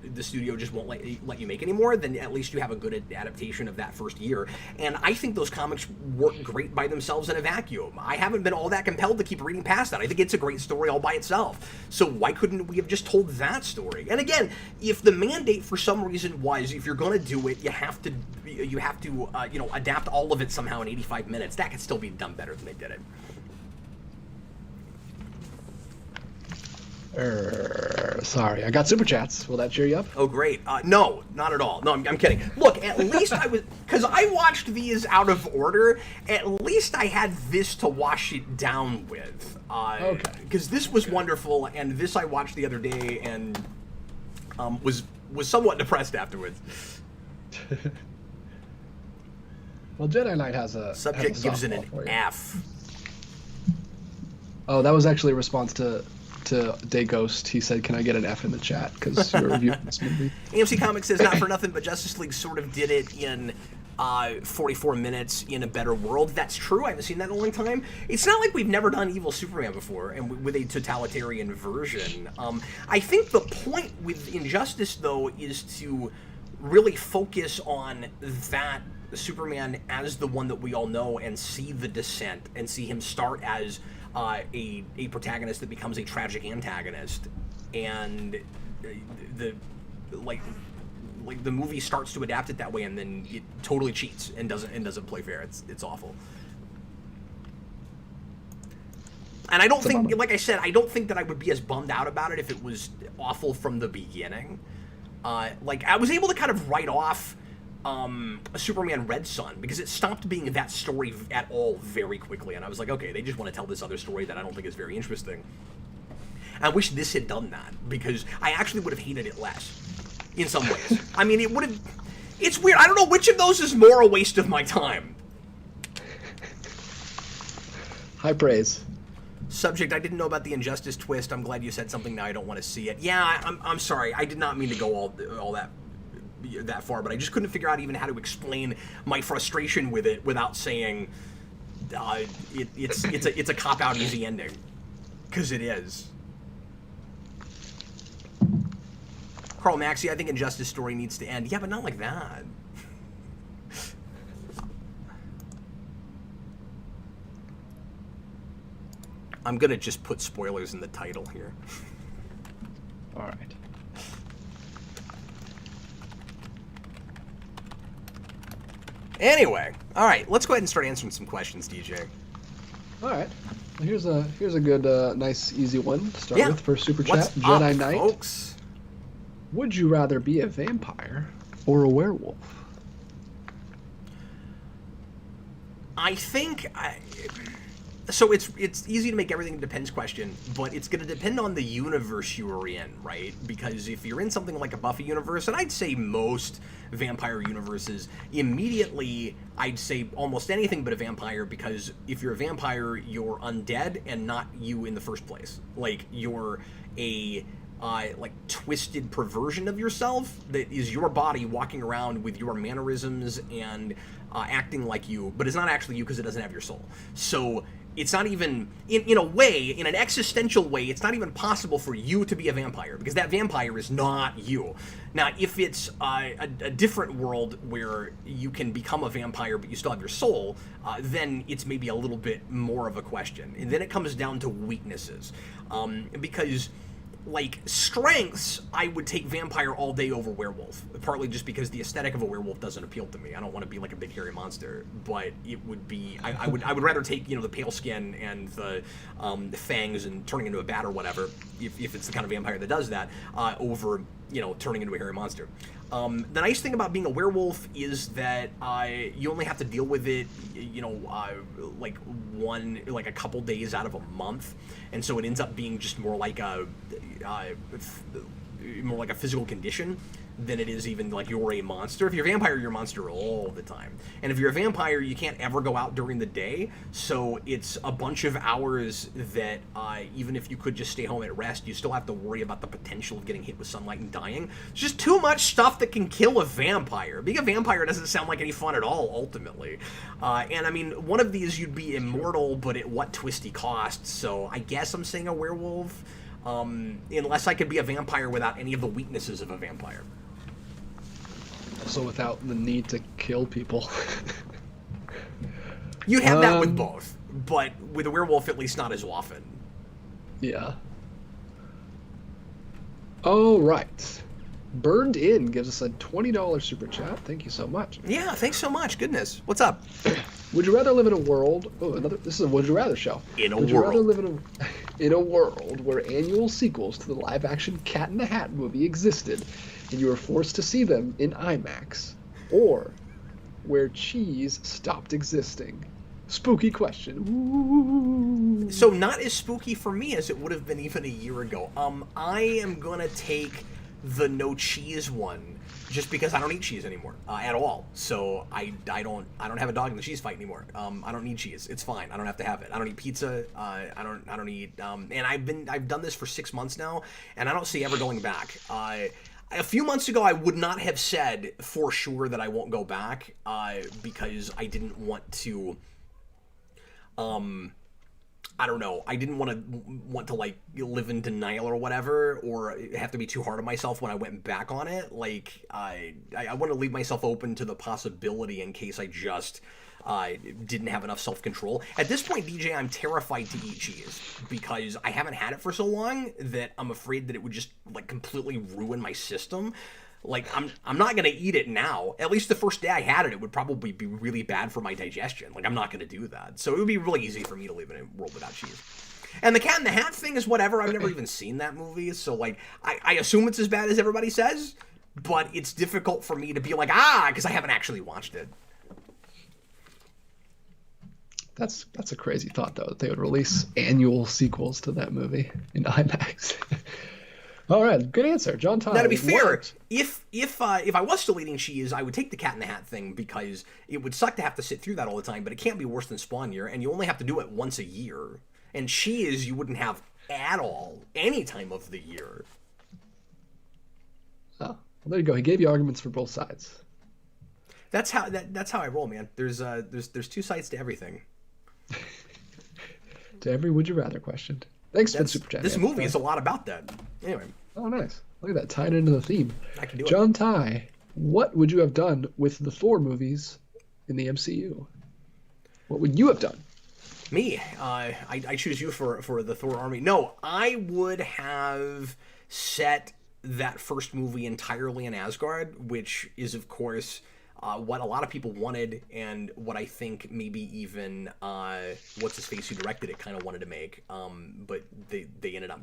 [SPEAKER 1] the studio just won't let you make any more, then at least you have a good adaptation of that first year. And I think those comics work great by themselves in a vacuum. I haven't been all that compelled to keep reading past that. I think it's a great story all by itself. So why couldn't we have just told that story? And again, if the mandate for some reason was, if you're going to do it, you have to adapt all of it somehow in 85 minutes, that could still be done better than they did it.
[SPEAKER 2] Sorry, I got super chats. Will that cheer you up?
[SPEAKER 1] Oh, great. No, not at all. No, I'm kidding. Look, at least I was, because I watched these out of order, at least I had this to wash it down with. Okay. Because this was wonderful, and this I watched the other day, and was somewhat depressed afterwards.
[SPEAKER 2] Well, Jedi Knight has a
[SPEAKER 1] subject gives it an F.
[SPEAKER 2] Oh, that was actually a response to Day Ghost. He said, "Can I get an F in the chat?" Because you're reviewing this movie.
[SPEAKER 1] AMC Comics says, "Not for nothing, but Justice League sort of did it in 44 minutes in a better world." That's true. I haven't seen that in a long time. It's not like we've never done Evil Superman before, and with a totalitarian version. I think the point with Injustice, though, is to really focus on that Superman as the one that we all know, and see the descent, and see him start as a protagonist that becomes a tragic antagonist, and the movie starts to adapt it that way, and then it totally cheats and doesn't play fair. It's awful. And I don't think, like I said, I don't think that I would be as bummed out about it if it was awful from the beginning. Like, I was able to kind of write off a Superman Red Son, because it stopped being that story at all very quickly, and I was like, okay, they just want to tell this other story that I don't think is very interesting. I wish this had done that, because I actually would have hated it less in some ways. I mean, it would have... It's weird. I don't know which of those is more a waste of my time.
[SPEAKER 2] High praise.
[SPEAKER 1] Subject, I didn't know about the Injustice twist. I'm glad you said something now. I don't want to see it. Yeah, I'm sorry. I did not mean to go all that far, but I just couldn't figure out even how to explain my frustration with it without saying it's a cop-out easy ending, because it is. Carl Maxey, I think Injustice story needs to end. Yeah, but not like that. I'm gonna just put spoilers in the title here.
[SPEAKER 2] All right.
[SPEAKER 1] Anyway, all right, let's go ahead and start answering some questions, DJ.
[SPEAKER 2] All right. Well, here's a good, nice, easy one to start with for Super Chat.
[SPEAKER 1] What's
[SPEAKER 2] Jedi
[SPEAKER 1] up,
[SPEAKER 2] Knight.
[SPEAKER 1] Folks?
[SPEAKER 2] Would you rather be a vampire or a werewolf?
[SPEAKER 1] I think so it's easy to make everything depends question, but it's going to depend on the universe you are in, right? Because if you're in something like a Buffy universe, and I'd say most vampire universes, immediately I'd say almost anything but a vampire, because if you're a vampire, you're undead and not you in the first place. Like, you're a like twisted perversion of yourself that is your body walking around with your mannerisms and acting like you, but it's not actually you because it doesn't have your soul. So it's not even, in a way, in an existential way, it's not even possible for you to be a vampire, because that vampire is not you. Now, if it's a different world where you can become a vampire but you still have your soul, then it's maybe a little bit more of a question. And then it comes down to weaknesses. Because, like, strengths, I would take vampire all day over werewolf, partly just because the aesthetic of a werewolf doesn't appeal to me. I don't want to be like a big hairy monster, but it would be, I would rather take, the pale skin and the fangs and turning into a bat or whatever, if it's the kind of vampire that does that, over, turning into a hairy monster. The nice thing about being a werewolf is that you only have to deal with it, like a couple days out of a month, and so it ends up being just more like a physical condition than it is even like you're a monster. If you're a vampire, you're a monster all the time. And if you're a vampire, you can't ever go out during the day, so it's a bunch of hours that even if you could just stay home and rest, you still have to worry about the potential of getting hit with sunlight and dying. It's just too much stuff that can kill a vampire. Being a vampire doesn't sound like any fun at all, ultimately. And I mean, one of these you'd be immortal, but at what twisty cost? So I guess I'm saying a werewolf, unless I could be a vampire without any of the weaknesses of a vampire.
[SPEAKER 2] So without the need to kill people.
[SPEAKER 1] You have that with both, but with a werewolf, at least not as often.
[SPEAKER 2] Yeah. All right. Burned In gives us a $20 super chat. Thank you so much.
[SPEAKER 1] Yeah, thanks so much. Goodness. What's up?
[SPEAKER 2] Would you rather live in a world... Oh, this is a Would You Rather show. Would you rather live in a world where annual sequels to the live-action Cat in the Hat movie existed and you were forced to see them in IMAX, or where cheese stopped existing? Spooky question. Ooh.
[SPEAKER 1] So not as spooky for me as it would have been even a year ago. I am gonna take the no cheese one, just because I don't eat cheese anymore at all. So I don't have a dog in the cheese fight anymore. I don't need cheese. It's fine. I don't have to have it. I don't eat pizza. I don't eat. And I've done this for 6 months now, and I don't see ever going back. A few months ago, I would not have said for sure that I won't go back because I didn't want to. I don't know. I didn't want to like live in denial or whatever, or have to be too hard on myself when I went back on it. Like I want to leave myself open to the possibility in case I just didn't have enough self-control. At this point, DJ, I'm terrified to eat cheese because I haven't had it for so long that I'm afraid that it would just like completely ruin my system. Like, I'm not going to eat it now. At least the first day I had it, it would probably be really bad for my digestion. Like, I'm not going to do that. So it would be really easy for me to live in a world without cheese. And the Cat in the Hat thing is whatever. I've never even seen that movie. So, like, I assume it's as bad as everybody says. But it's difficult for me to be like, because I haven't actually watched it.
[SPEAKER 2] That's a crazy thought, though, that they would release annual sequels to that movie in IMAX. All right, good answer, John Todd.
[SPEAKER 1] Now, to be fair, if I was still eating cheese, I would take the Cat in the Hat thing because it would suck to have to sit through that all the time, but it can't be worse than Spawn Year, and you only have to do it once a year. And cheese you wouldn't have at all any time of the year.
[SPEAKER 2] Oh, well, there you go. He gave you arguments for both sides.
[SPEAKER 1] That's how I roll, man. There's two sides to everything.
[SPEAKER 2] To every would you rather question. Thanks for the super chat.
[SPEAKER 1] This movie is a lot about that. Anyway.
[SPEAKER 2] Oh, nice. Look at that, tied into the theme.
[SPEAKER 1] I can do
[SPEAKER 2] John Ty, what would you have done with the Thor movies in the MCU? What would you have done?
[SPEAKER 1] Me. I choose you for the Thor army. No, I would have set that first movie entirely in Asgard, which is, of course, what a lot of people wanted, and what I think maybe even what's-his-face who directed it kind of wanted to make, but they ended up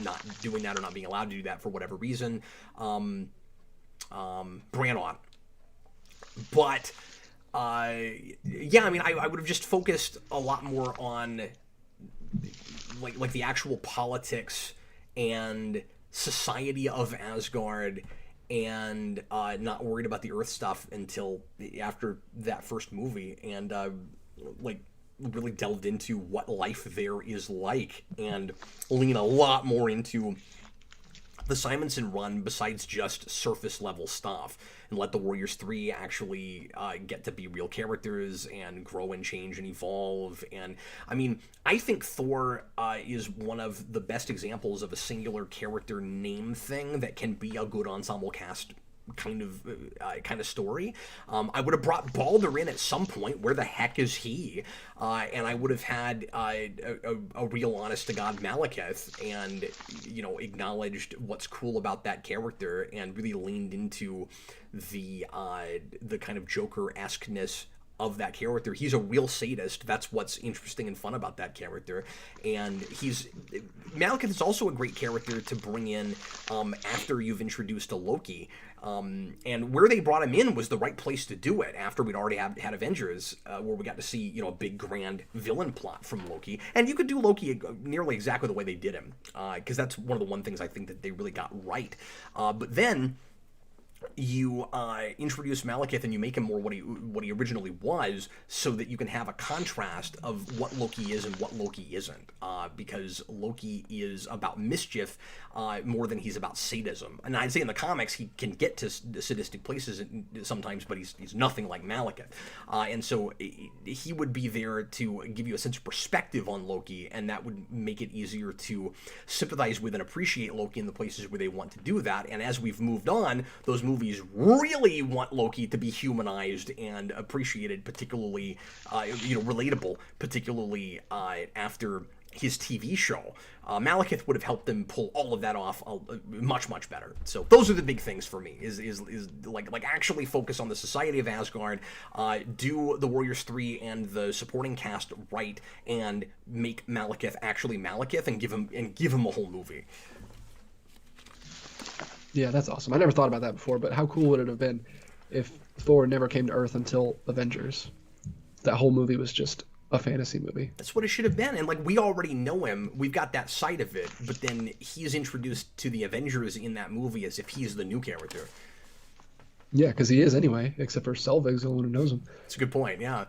[SPEAKER 1] not doing that or not being allowed to do that for whatever reason. Branagh. But, yeah, I mean, I would have just focused a lot more on, like the actual politics and society of Asgard, and not worried about the Earth stuff until after that first movie, and like really delved into what life there is like, and lean a lot more into the Simonson run besides just surface level stuff, and let the Warriors 3 actually get to be real characters and grow and change and evolve. And I mean, I think Thor is one of the best examples of a singular character name thing that can be a good ensemble cast kind of story. I would have brought Balder in at some point. Where the heck is he? And I would have had a real honest-to-God Malekith, and acknowledged what's cool about that character, and really leaned into the kind of Joker-esque-ness of that character. He's a real sadist. That's what's interesting and fun about that character. And Malekith is also a great character to bring in after you've introduced a Loki. And where they brought him in was the right place to do it, after we'd already had Avengers, where we got to see, a big grand villain plot from Loki. And you could do Loki nearly exactly the way they did him, because that's one of the things I think that they really got right. But then you introduce Malekith and you make him more what he originally was, so that you can have a contrast of what Loki is and what Loki isn't. Because Loki is about mischief more than he's about sadism. And I'd say in the comics he can get to sadistic places sometimes, but he's nothing like Malekith. And so he would be there to give you a sense of perspective on Loki, and that would make it easier to sympathize with and appreciate Loki in the places where they want to do that. And as we've moved on, those movies really want Loki to be humanized and appreciated, particularly, relatable, particularly after his TV show. Malekith would have helped them pull all of that off much, much better. So those are the big things for me, is like actually focus on the Society of Asgard, do the Warriors 3 and the supporting cast right, and make Malekith actually Malekith, and give him a whole movie.
[SPEAKER 2] Yeah, that's awesome. I never thought about that before, but how cool would it have been if Thor never came to Earth until Avengers? That whole movie was just a fantasy movie.
[SPEAKER 1] That's what it should have been. And like, we already know him. We've got that side of it, but then he's introduced to the Avengers in that movie as if he's the new character.
[SPEAKER 2] Yeah, because he is anyway, except for Selvig's the only one who knows him.
[SPEAKER 1] That's a good point, yeah.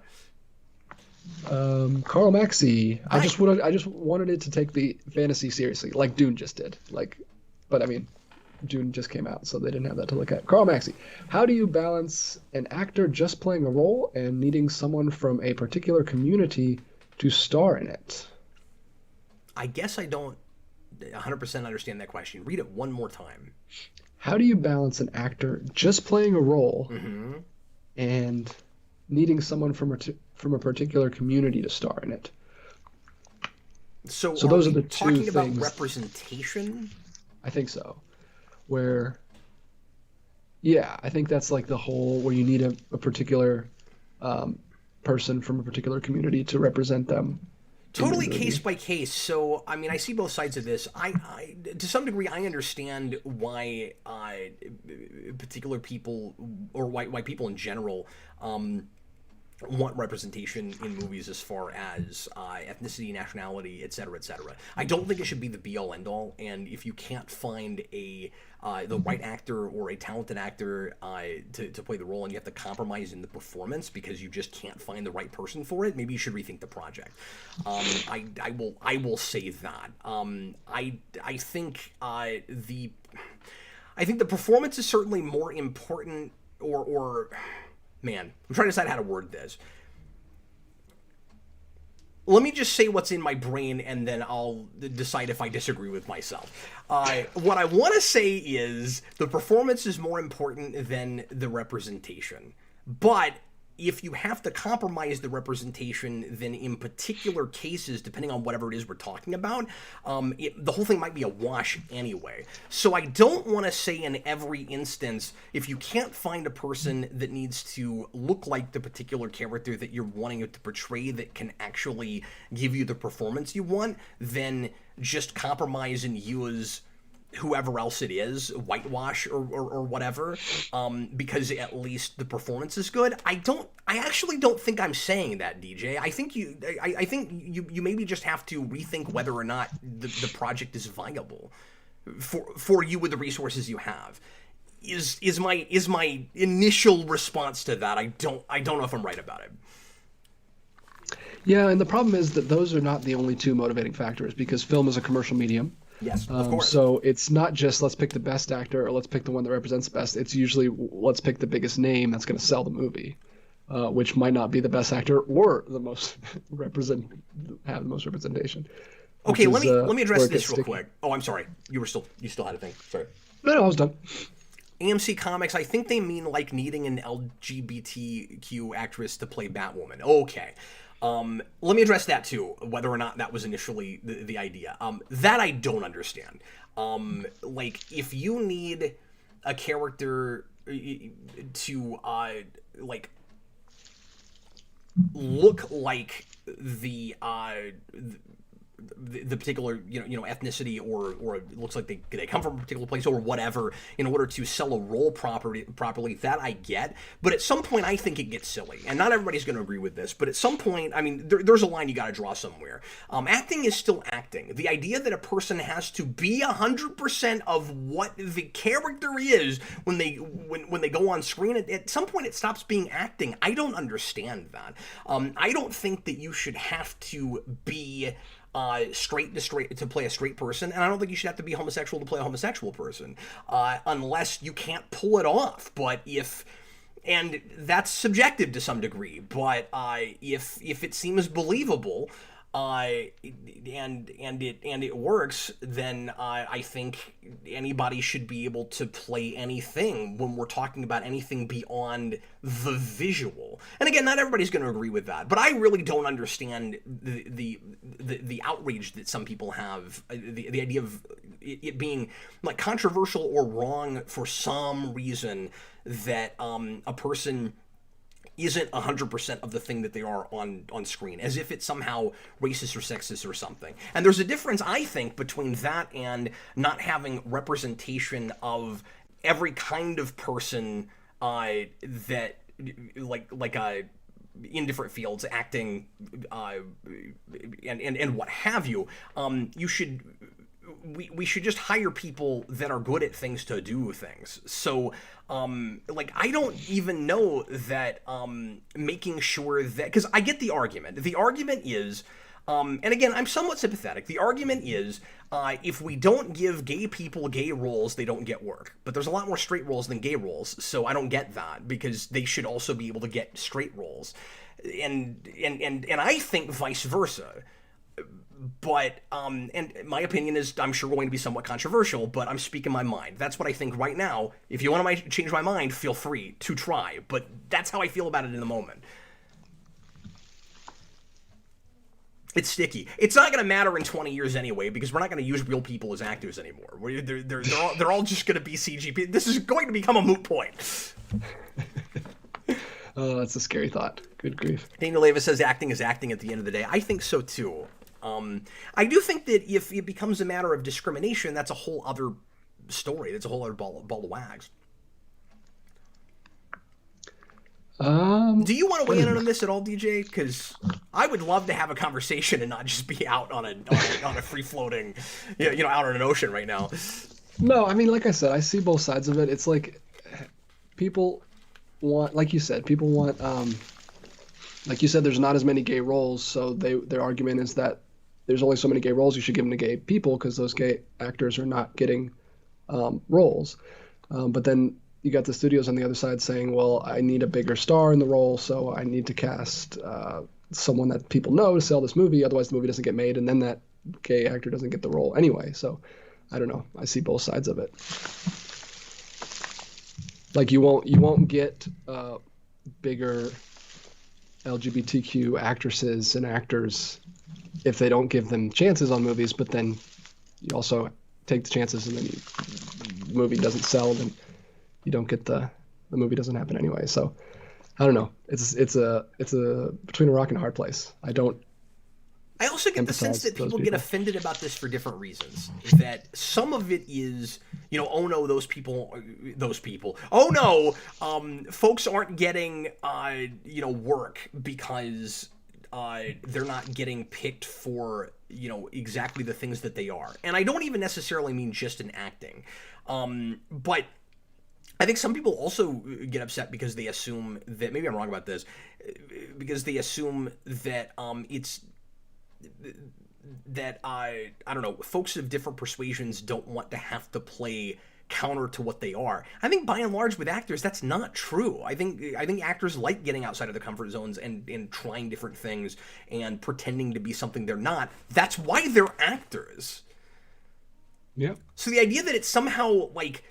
[SPEAKER 2] Karl Maxey. I just wanted it to take the fantasy seriously, like Dune just did. But I mean, Dune just came out, so they didn't have that to look at. Karl Maxey, how do you balance an actor just playing a role and needing someone from a particular community to star in it?
[SPEAKER 1] I guess I don't 100% understand that question. Read it one more time.
[SPEAKER 2] How do you balance an actor just playing a role and needing someone from a particular community to star in it?
[SPEAKER 1] So
[SPEAKER 2] those are the two
[SPEAKER 1] talking
[SPEAKER 2] things.
[SPEAKER 1] about representation?
[SPEAKER 2] I think so. I think that's like the whole where you need a particular person from a particular community to represent them.
[SPEAKER 1] Totally case by case. So, I mean, I see both sides of this. I to some degree, I understand why particular people, or why people in general, want representation in movies as far as ethnicity, nationality, etc., etc. I don't think it should be the be-all, end-all, and if you can't find the right actor or a talented actor to play the role, and you have to compromise in the performance because you just can't find the right person for it, maybe you should rethink the project. I will say that. I think the performance is certainly more important, or man, I'm trying to decide how to word this. Let me just say what's in my brain, and then I'll decide if I disagree with myself. What I want to say is the performance is more important than the representation. But if you have to compromise the representation, then in particular cases, depending on whatever it is we're talking about, the whole thing might be a wash anyway. So I don't want to say in every instance, if you can't find a person that needs to look like the particular character that you're wanting it to portray that can actually give you the performance you want, then just compromise and use whoever else it is, whitewash or whatever, because at least the performance is good. I actually don't think I'm saying that, DJ. I think you maybe just have to rethink whether or not the project is viable for you with the resources you have. Is my initial response to that. I don't know if I'm right about it.
[SPEAKER 2] Yeah, and the problem is that those are not the only two motivating factors, because film is a commercial medium.
[SPEAKER 1] Yes, of course.
[SPEAKER 2] So it's not just let's pick the best actor or let's pick the one that represents best. It's usually let's pick the biggest name that's going to sell the movie, which might not be the best actor or the most have the most representation.
[SPEAKER 1] Okay, let me address this real quick. Oh, I'm sorry. You still had a thing. Sorry.
[SPEAKER 2] No, I was done.
[SPEAKER 1] AMC Comics, I think they mean like needing an LGBTQ actress to play Batwoman. Okay. Let me address that too, whether or not that was initially the idea. That I don't understand. Like, if you need a character to, like, look like the the particular ethnicity or it looks like they come from a particular place or whatever in order to sell a role properly, that I get. But at some point I think it gets silly, and not everybody's going to agree with this, but at some point, I mean, there's a line you got to draw somewhere. Acting is still acting. The idea that a person has to be 100% of what the character is when they go on screen, at some point it stops being acting. I don't understand that. I don't think that you should have to be straight to play a straight person, and I don't think you should have to be homosexual to play a homosexual person, unless you can't pull it off. But and that's subjective to some degree, but if it seems believable, and it works, then I think anybody should be able to play anything when we're talking about anything beyond the visual. And again, not everybody's going to agree with that, but I really don't understand the outrage that some people have, the idea of it being like controversial or wrong for some reason that a person isn't 100% of the thing that they are on screen, as if it's somehow racist or sexist or something. And there's a difference, I think, between that and not having representation of every kind of person that in different fields, acting and what have you. We should just hire people that are good at things to do things. So, I don't even know that making sure that... Because I get the argument. The argument is... and again, I'm somewhat sympathetic. The argument is, if we don't give gay people gay roles, they don't get work. But there's a lot more straight roles than gay roles, so I don't get that, because they should also be able to get straight roles. And I think vice versa. But, and my opinion is, I'm sure, going to be somewhat controversial, but I'm speaking my mind. That's what I think right now. If you want to change my mind, feel free to try. But that's how I feel about it in the moment. It's sticky. It's not going to matter in 20 years anyway, because we're not going to use real people as actors anymore. They're all just going to be CGP. This is going to become a moot point.
[SPEAKER 2] Oh, that's a scary thought. Good grief.
[SPEAKER 1] Daniel Davis says acting is acting at the end of the day. I think so, too. I do think that if it becomes a matter of discrimination, that's a whole other story. That's a whole other ball of wax. Do you want to weigh in on this at all, DJ? Because I would love to have a conversation and not just be out on a free floating, out on an ocean right now.
[SPEAKER 2] No, I mean, like I said, I see both sides of it. It's like people want, like you said, like you said, there's not as many gay roles, so their argument is that there's only so many gay roles, you should give them to gay people because those gay actors are not getting roles. But then you got the studios on the other side saying, well, I need a bigger star in the role, so I need to cast someone that people know to sell this movie, otherwise the movie doesn't get made, and then that gay actor doesn't get the role anyway. So I don't know. I see both sides of it. Like you won't get bigger LGBTQ actresses and actors if they don't give them chances on movies, but then you also take the chances and then the movie doesn't sell, then you don't get the movie doesn't happen anyway. So I don't know. It's a between a rock and a hard place.
[SPEAKER 1] I also get the sense that people get offended about this for different reasons. That some of it is, oh no, those people. Oh no, folks aren't getting, work because they're not getting picked for, exactly the things that they are. And I don't even necessarily mean just in acting. But I think some people also get upset because they assume that, maybe I'm wrong about this, because they assume that it's, that I don't know, folks of different persuasions don't want to have to play counter to what they are. I think by and large with actors that's not true. I think actors like getting outside of their comfort zones and trying different things and pretending to be something they're not. That's why they're actors.
[SPEAKER 2] Yeah. So
[SPEAKER 1] the idea that it's somehow like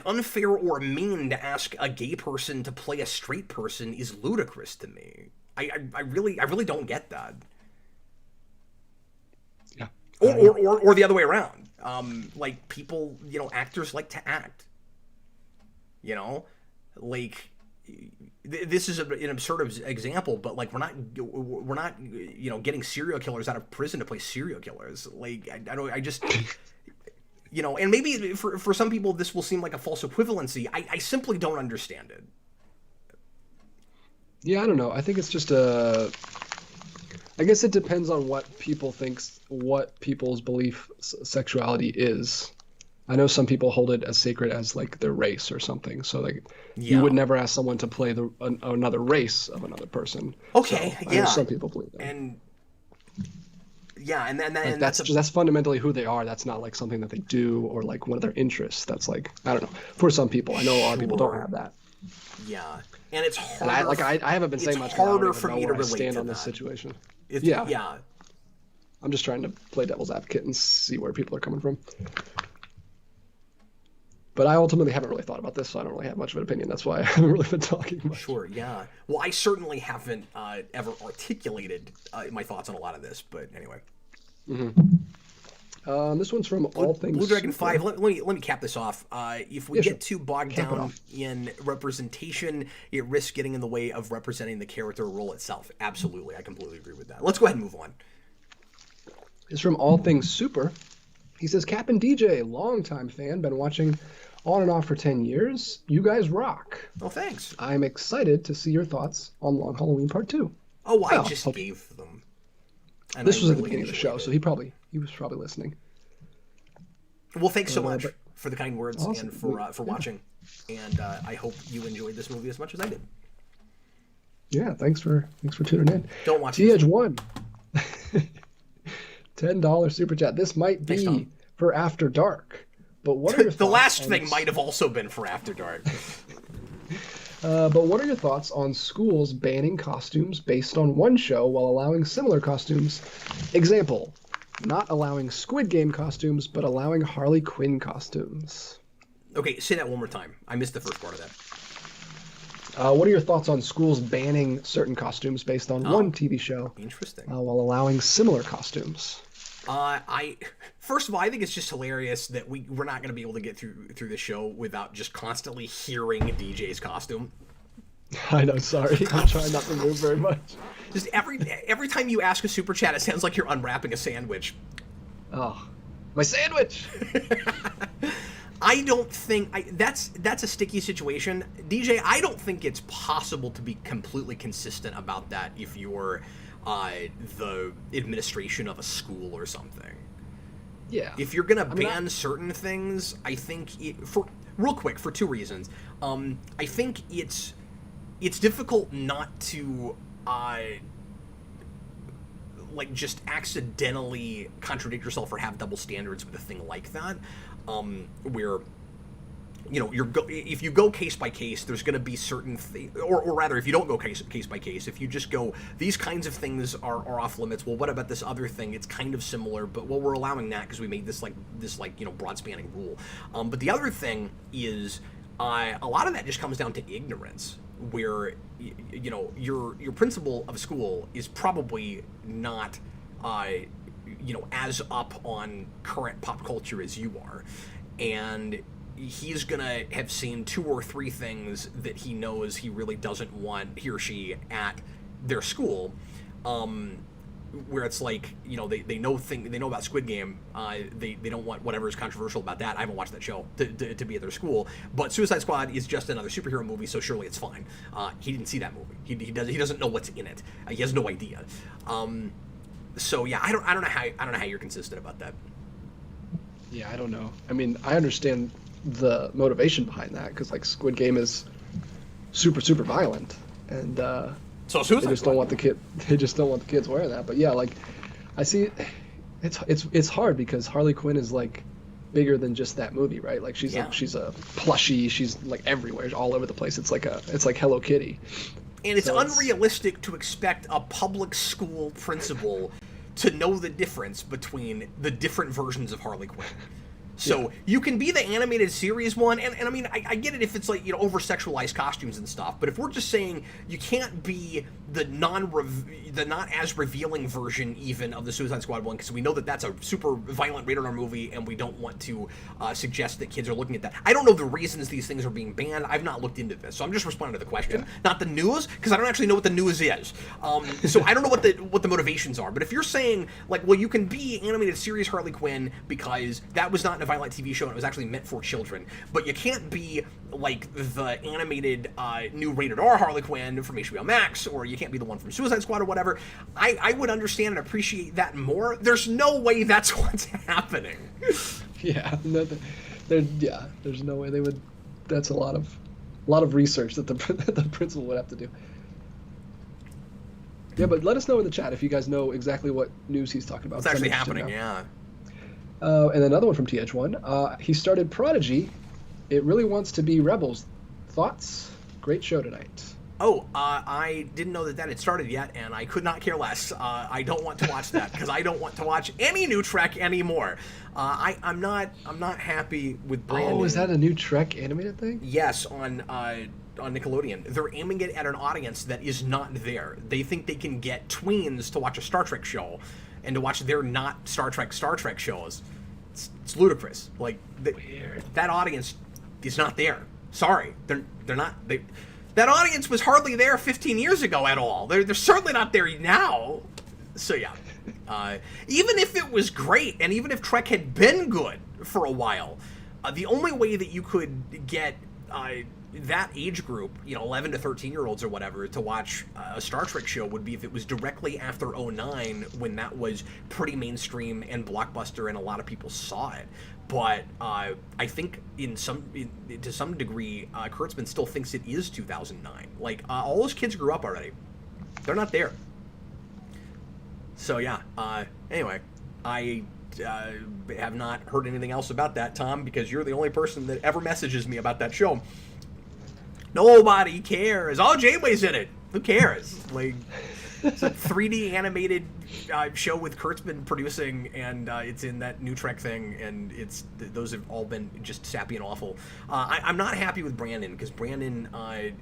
[SPEAKER 1] unfair or mean to ask a gay person to play a straight person is ludicrous to me. I really don't get that. Or the other way around. People, actors like to act. this is an absurd example, but like we're not getting serial killers out of prison to play serial killers. Like I just and maybe for some people this will seem like a false equivalency. I simply don't understand it.
[SPEAKER 2] Yeah, I don't know. I think it's just I guess it depends on what people's belief sexuality is. I know some people hold it as sacred as like their race or something. So like you would never ask someone to play another race of another person.
[SPEAKER 1] Okay,
[SPEAKER 2] so, I know some people believe that.
[SPEAKER 1] And then
[SPEAKER 2] like that's fundamentally who they are. That's not like something that they do or like one of their interests. That's like, I don't know. For some people, I know a lot of people don't have that.
[SPEAKER 1] Yeah, and it's hard.
[SPEAKER 2] I haven't been saying much.
[SPEAKER 1] It's harder for me to relate
[SPEAKER 2] stand
[SPEAKER 1] to
[SPEAKER 2] on
[SPEAKER 1] that.
[SPEAKER 2] This situation.
[SPEAKER 1] Yeah.
[SPEAKER 2] I'm just trying to play devil's advocate and see where people are coming from. But I ultimately haven't really thought about this, so I don't really have much of an opinion. That's why I haven't really been talking much.
[SPEAKER 1] Sure, yeah. Well, I certainly haven't ever articulated my thoughts on a lot of this, but anyway.
[SPEAKER 2] Mm-hmm. This one's from All Things
[SPEAKER 1] Blue Dragon
[SPEAKER 2] Super.
[SPEAKER 1] 5. Let me cap this off. If we get too bogged down in representation, it risks getting in the way of representing the character or role itself. Absolutely, I completely agree with that. Let's go ahead and move on.
[SPEAKER 2] It's from All Things Super. He says, Cap and DJ, longtime fan, been watching on and off for 10 years. You guys rock.
[SPEAKER 1] Oh, thanks.
[SPEAKER 2] I'm excited to see your thoughts on Long Halloween Part 2.
[SPEAKER 1] Oh, I just gave them. And
[SPEAKER 2] this was at the beginning of the show, so he was probably listening.
[SPEAKER 1] Well, thanks so much for the kind words
[SPEAKER 2] awesome.
[SPEAKER 1] And for watching. And I hope you enjoyed this movie as much as I did.
[SPEAKER 2] Yeah, thanks for tuning in.
[SPEAKER 1] Don't watch
[SPEAKER 2] T-Edge 1. $10 super chat. This might be for After Dark. But what are your thoughts?
[SPEAKER 1] The last thing might have also been for After Dark.
[SPEAKER 2] But what are your thoughts on schools banning costumes based on one show while allowing similar costumes? Example, not allowing Squid Game costumes, but allowing Harley Quinn costumes.
[SPEAKER 1] Okay, say that one more time. I missed the first part of that.
[SPEAKER 2] What are your thoughts on schools banning certain costumes based on one TV show?
[SPEAKER 1] Interesting.
[SPEAKER 2] While allowing similar costumes?
[SPEAKER 1] First of all, I think it's just hilarious that we're not going to be able to get through the show without just constantly hearing DJ's costume.
[SPEAKER 2] I know, sorry. I'm trying not to move very much.
[SPEAKER 1] Just every time you ask a super chat, it sounds like you're unwrapping a sandwich.
[SPEAKER 2] Oh, my sandwich!
[SPEAKER 1] I don't think that's a sticky situation, DJ. I don't think it's possible to be completely consistent about that if you're the administration of a school or something.
[SPEAKER 2] Yeah.
[SPEAKER 1] If you're gonna ban certain things, I think for two reasons. I think it's difficult not to like just accidentally contradict yourself or have double standards with a thing like that, where if you go case by case, there's going to be certain things, or rather, if you don't go case by case, if you just go, these kinds of things are off limits. Well, what about this other thing? It's kind of similar, but well, we're allowing that because we made this broad spanning rule. But the other thing is, a lot of that just comes down to ignorance, where your principal of a school is probably not as up on current pop culture as you are, and he's gonna have seen 2 or 3 things that he knows he really doesn't want he or she at their school, where it's like, they know about Squid Game, they don't want whatever is controversial about that. I haven't watched that show to be at their school, but Suicide Squad is just another superhero movie, so surely it's fine. He didn't see that movie. He doesn't know what's in it. He has no idea. So yeah, I don't know how you're consistent about that.
[SPEAKER 2] Yeah, I don't know. I mean, I understand the motivation behind that, because like Squid Game is super violent, and
[SPEAKER 1] so
[SPEAKER 2] they just don't want the kids wearing that. But yeah, like I see it's hard because Harley Quinn is like bigger than just that movie, right? Like she's a plushie, she's like everywhere, all over the place. It's like Hello Kitty.
[SPEAKER 1] And it's unrealistic to expect a public school principal to know the difference between the different versions of Harley Quinn. So you can be the animated series one, and I mean, I get it if it's like, you know, over-sexualized costumes and stuff, but if we're just saying you can't be the not as revealing version even of the Suicide Squad one, because we know that that's a super violent rated R movie, and we don't want to suggest that kids are looking at that. I don't know the reasons these things are being banned. I've not looked into this, so I'm just responding to the question, not the news, because I don't actually know what the news is. So I don't know what the motivations are. But if you're saying, like, well, you can be animated series Harley Quinn because that was not in a violent TV show and it was actually meant for children, but you can't be like the animated new rated R Harley Quinn from HBO Max, or you can't be the one from Suicide Squad or whatever, I would understand and appreciate that more. There's no way that's what's happening.
[SPEAKER 2] Yeah, there's no way they would. That's a lot of research that the principal would have to do. Yeah, but let us know in the chat if you guys know exactly what news he's talking about.
[SPEAKER 1] What's actually happening, yeah.
[SPEAKER 2] And another one from TH1. He started Prodigy. It really wants to be Rebels. Thoughts? Great show tonight.
[SPEAKER 1] Oh, I didn't know that had started yet, and I could not care less. I don't want to watch that because I don't want to watch any new Trek anymore. I'm not happy with Brandon.
[SPEAKER 2] Oh, is that a new Trek animated thing?
[SPEAKER 1] Yes, on Nickelodeon. They're aiming it at an audience that is not there. They think they can get tweens to watch a Star Trek show and to watch their not Star Trek shows. It's ludicrous. Like, that audience is not there. Sorry. They're not... That audience was hardly there 15 years ago at all. They're certainly not there now. So, yeah. Even if it was great, and even if Trek had been good for a while, the only way that you could get that age group, 11 to 13-year-olds or whatever, to watch a Star Trek show would be if it was directly after '09, when that was pretty mainstream and blockbuster and a lot of people saw it. But I think to some degree, Kurtzman still thinks it is 2009. Like, all those kids grew up already. They're not there. So, yeah. Anyway, I have not heard anything else about that, Tom, because you're the only person that ever messages me about that show. Nobody cares. Oh, Janeway's in it. Who cares? Like, it's a 3D animated show with Kurtzman producing, and it's in that new Trek thing, and those have all been just sappy and awful. I'm not happy with Brandon, because Brandon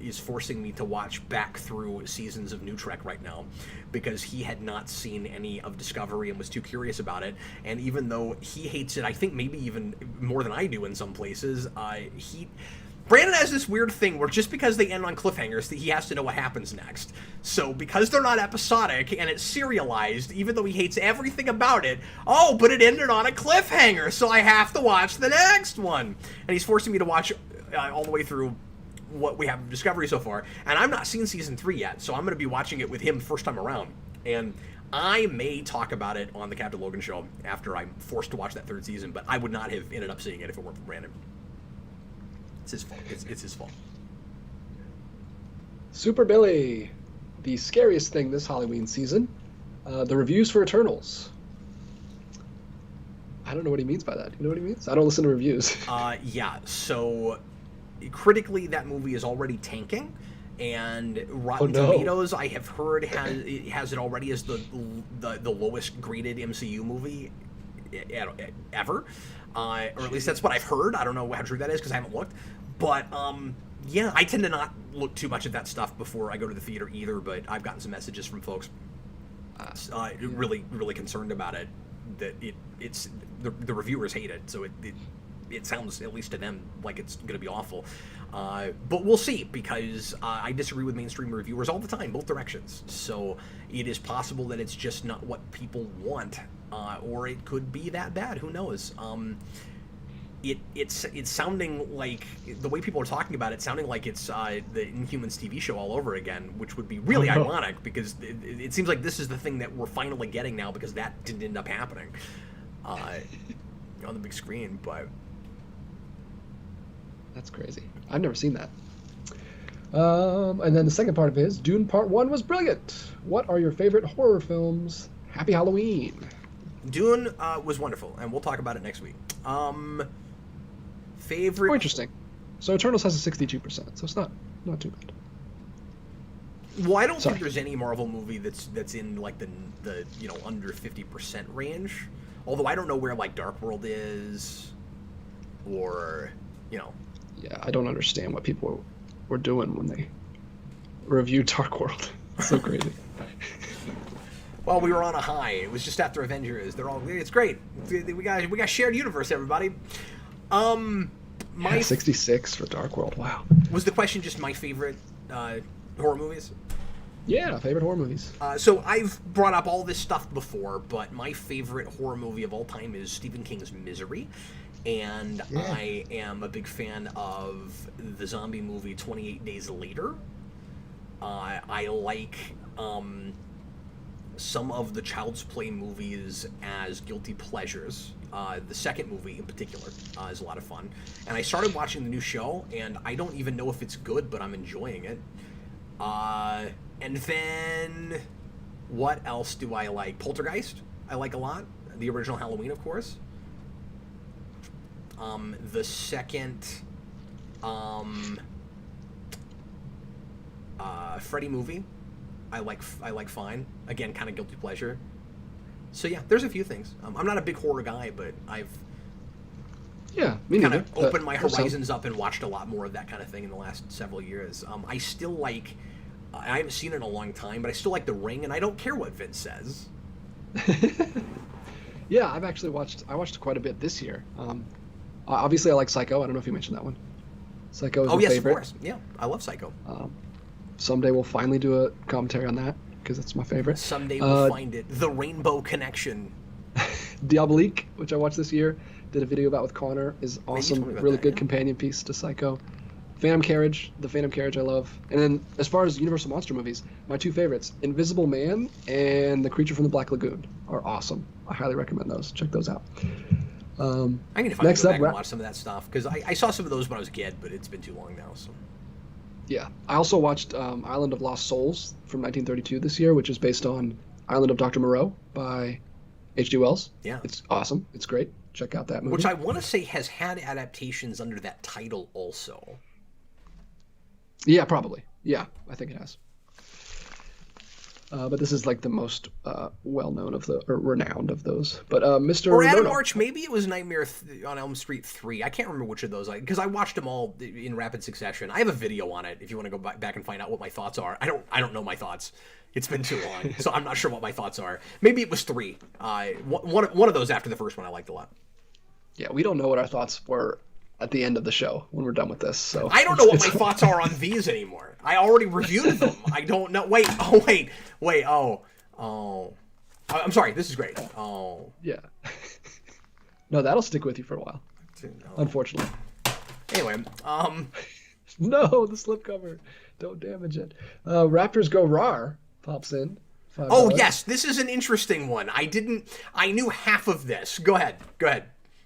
[SPEAKER 1] is forcing me to watch back through seasons of new Trek right now, because he had not seen any of Discovery and was too curious about it. And even though he hates it, I think maybe even more than I do in some places, Brandon has this weird thing where just because they end on cliffhangers, that he has to know what happens next. So because they're not episodic and it's serialized, even though he hates everything about it, but it ended on a cliffhanger, so I have to watch the next one. And he's forcing me to watch all the way through what we have of Discovery so far. And I've not seen season 3 yet, so I'm going to be watching it with him first time around. And I may talk about it on the Captain Logan show after I'm forced to watch that 3rd season, but I would not have ended up seeing it if it weren't for Brandon. It's his fault. It's his fault.
[SPEAKER 2] Super Billy, the scariest thing this Halloween season. The reviews for Eternals. I don't know what he means by that. You know what he means? I don't listen to reviews.
[SPEAKER 1] Yeah. So critically, that movie is already tanking, and Rotten Tomatoes, I have heard, has it already as the lowest graded MCU movie ever. Or at least that's what I've heard. I don't know how true that is because I haven't looked. But, yeah, I tend to not look too much at that stuff before I go to the theater either, but I've gotten some messages from folks really, really concerned about it, that the reviewers hate it, so it sounds, at least to them, like it's going to be awful. But we'll see, because I disagree with mainstream reviewers all the time, both directions. So it is possible that it's just not what people want, or it could be that bad. Who knows? It's sounding like, the way people are talking about it, sounding like it's the Inhumans TV show all over again, which would be really ironic, because it seems like this is the thing that we're finally getting now, because that didn't end up happening on the big screen. But
[SPEAKER 2] that's crazy. I've never seen that. And then the second part of his, Dune Part 1 was brilliant. What are your favorite horror films? Happy Halloween.
[SPEAKER 1] Dune was wonderful, and we'll talk about it next week. Favorite...
[SPEAKER 2] Oh, interesting. So Eternals has a 62%, so it's not too bad.
[SPEAKER 1] Well, I don't think there's any Marvel movie that's in like the under 50% range. Although I don't know where like Dark World is. or, you know.
[SPEAKER 2] Yeah, I don't understand what people were doing when they reviewed Dark World. It's so crazy.
[SPEAKER 1] Well, we were on a high. It was just after Avengers. It's great. We got shared universe, everybody.
[SPEAKER 2] My 66 for Dark World. Wow.
[SPEAKER 1] Was the question just my favorite horror movies?
[SPEAKER 2] Yeah, favorite horror movies.
[SPEAKER 1] So I've brought up all this stuff before, but my favorite horror movie of all time is Stephen King's Misery. And I am a big fan of the zombie movie 28 Days Later. I like some of the Child's Play movies as guilty pleasures. The second movie in particular is a lot of fun. And I started watching the new show, and I don't even know if it's good, but I'm enjoying it. And then, what else do I like? Poltergeist, I like a lot. The original Halloween, of course. The second, Freddy movie, I like fine. Again, kind of guilty pleasure. So yeah, there's a few things. I'm not a big horror guy, but I've kind of opened my horizons up and watched a lot more of that kind of thing in the last several years. I still like. I haven't seen it in a long time, but I still like The Ring, and I don't care what Vince says.
[SPEAKER 2] Yeah, I watched quite a bit this year. Obviously, I like Psycho. I don't know if you mentioned that one. Psycho is my favorite.
[SPEAKER 1] Of course. Yeah, I love Psycho.
[SPEAKER 2] Someday we'll finally do a commentary on that, because it's my favorite.
[SPEAKER 1] Someday we'll find it. The Rainbow Connection.
[SPEAKER 2] Diabolique, which I watched this year, did a video about with Conner, is awesome. Really good companion piece to Psycho. The Phantom Carriage I love. And then, as far as Universal Monster movies, my two favorites, Invisible Man and The Creature from the Black Lagoon, are awesome. I highly recommend those. Check those out.
[SPEAKER 1] I'm going to go back and watch some of that stuff, because I saw some of those when I was a kid, but it's been too long now. So.
[SPEAKER 2] Yeah. I also watched Island of Lost Souls from 1932 this year, which is based on Island of Dr. Moreau by H.G. Wells.
[SPEAKER 1] Yeah.
[SPEAKER 2] It's awesome. It's great. Check out that movie.
[SPEAKER 1] Which I want to say has had adaptations under that title also.
[SPEAKER 2] Yeah, probably. Yeah, I think it has. But this is like the most well-known or renowned of those. But Mr.
[SPEAKER 1] Or Adam Arch, maybe it was Nightmare on Elm Street 3. I can't remember which of those, because I watched them all in rapid succession. I have a video on it if you want to go back and find out what my thoughts are. I don't know my thoughts. It's been too long, so I'm not sure what my thoughts are. Maybe it was 3. One of those after the first one I liked a lot.
[SPEAKER 2] Yeah, we don't know what our thoughts were at the end of the show when we're done with this. So
[SPEAKER 1] I don't know what my thoughts are on these anymore. I already reviewed them. I don't know. Wait. I'm sorry. This is great. Oh.
[SPEAKER 2] Yeah. No, that'll stick with you for a while.
[SPEAKER 1] No.
[SPEAKER 2] Unfortunately.
[SPEAKER 1] Anyway,
[SPEAKER 2] No, the slipcover. Don't damage it. Raptors Go Rar pops in. $5.
[SPEAKER 1] Oh, yes. This is an interesting one. I knew half of this. Go ahead.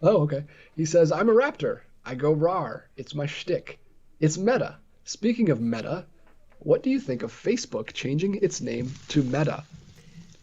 [SPEAKER 2] Oh, okay. He says, I'm a Raptor. I go rar. It's my shtick. It's meta. Speaking of meta, what do you think of Facebook changing its name to Meta?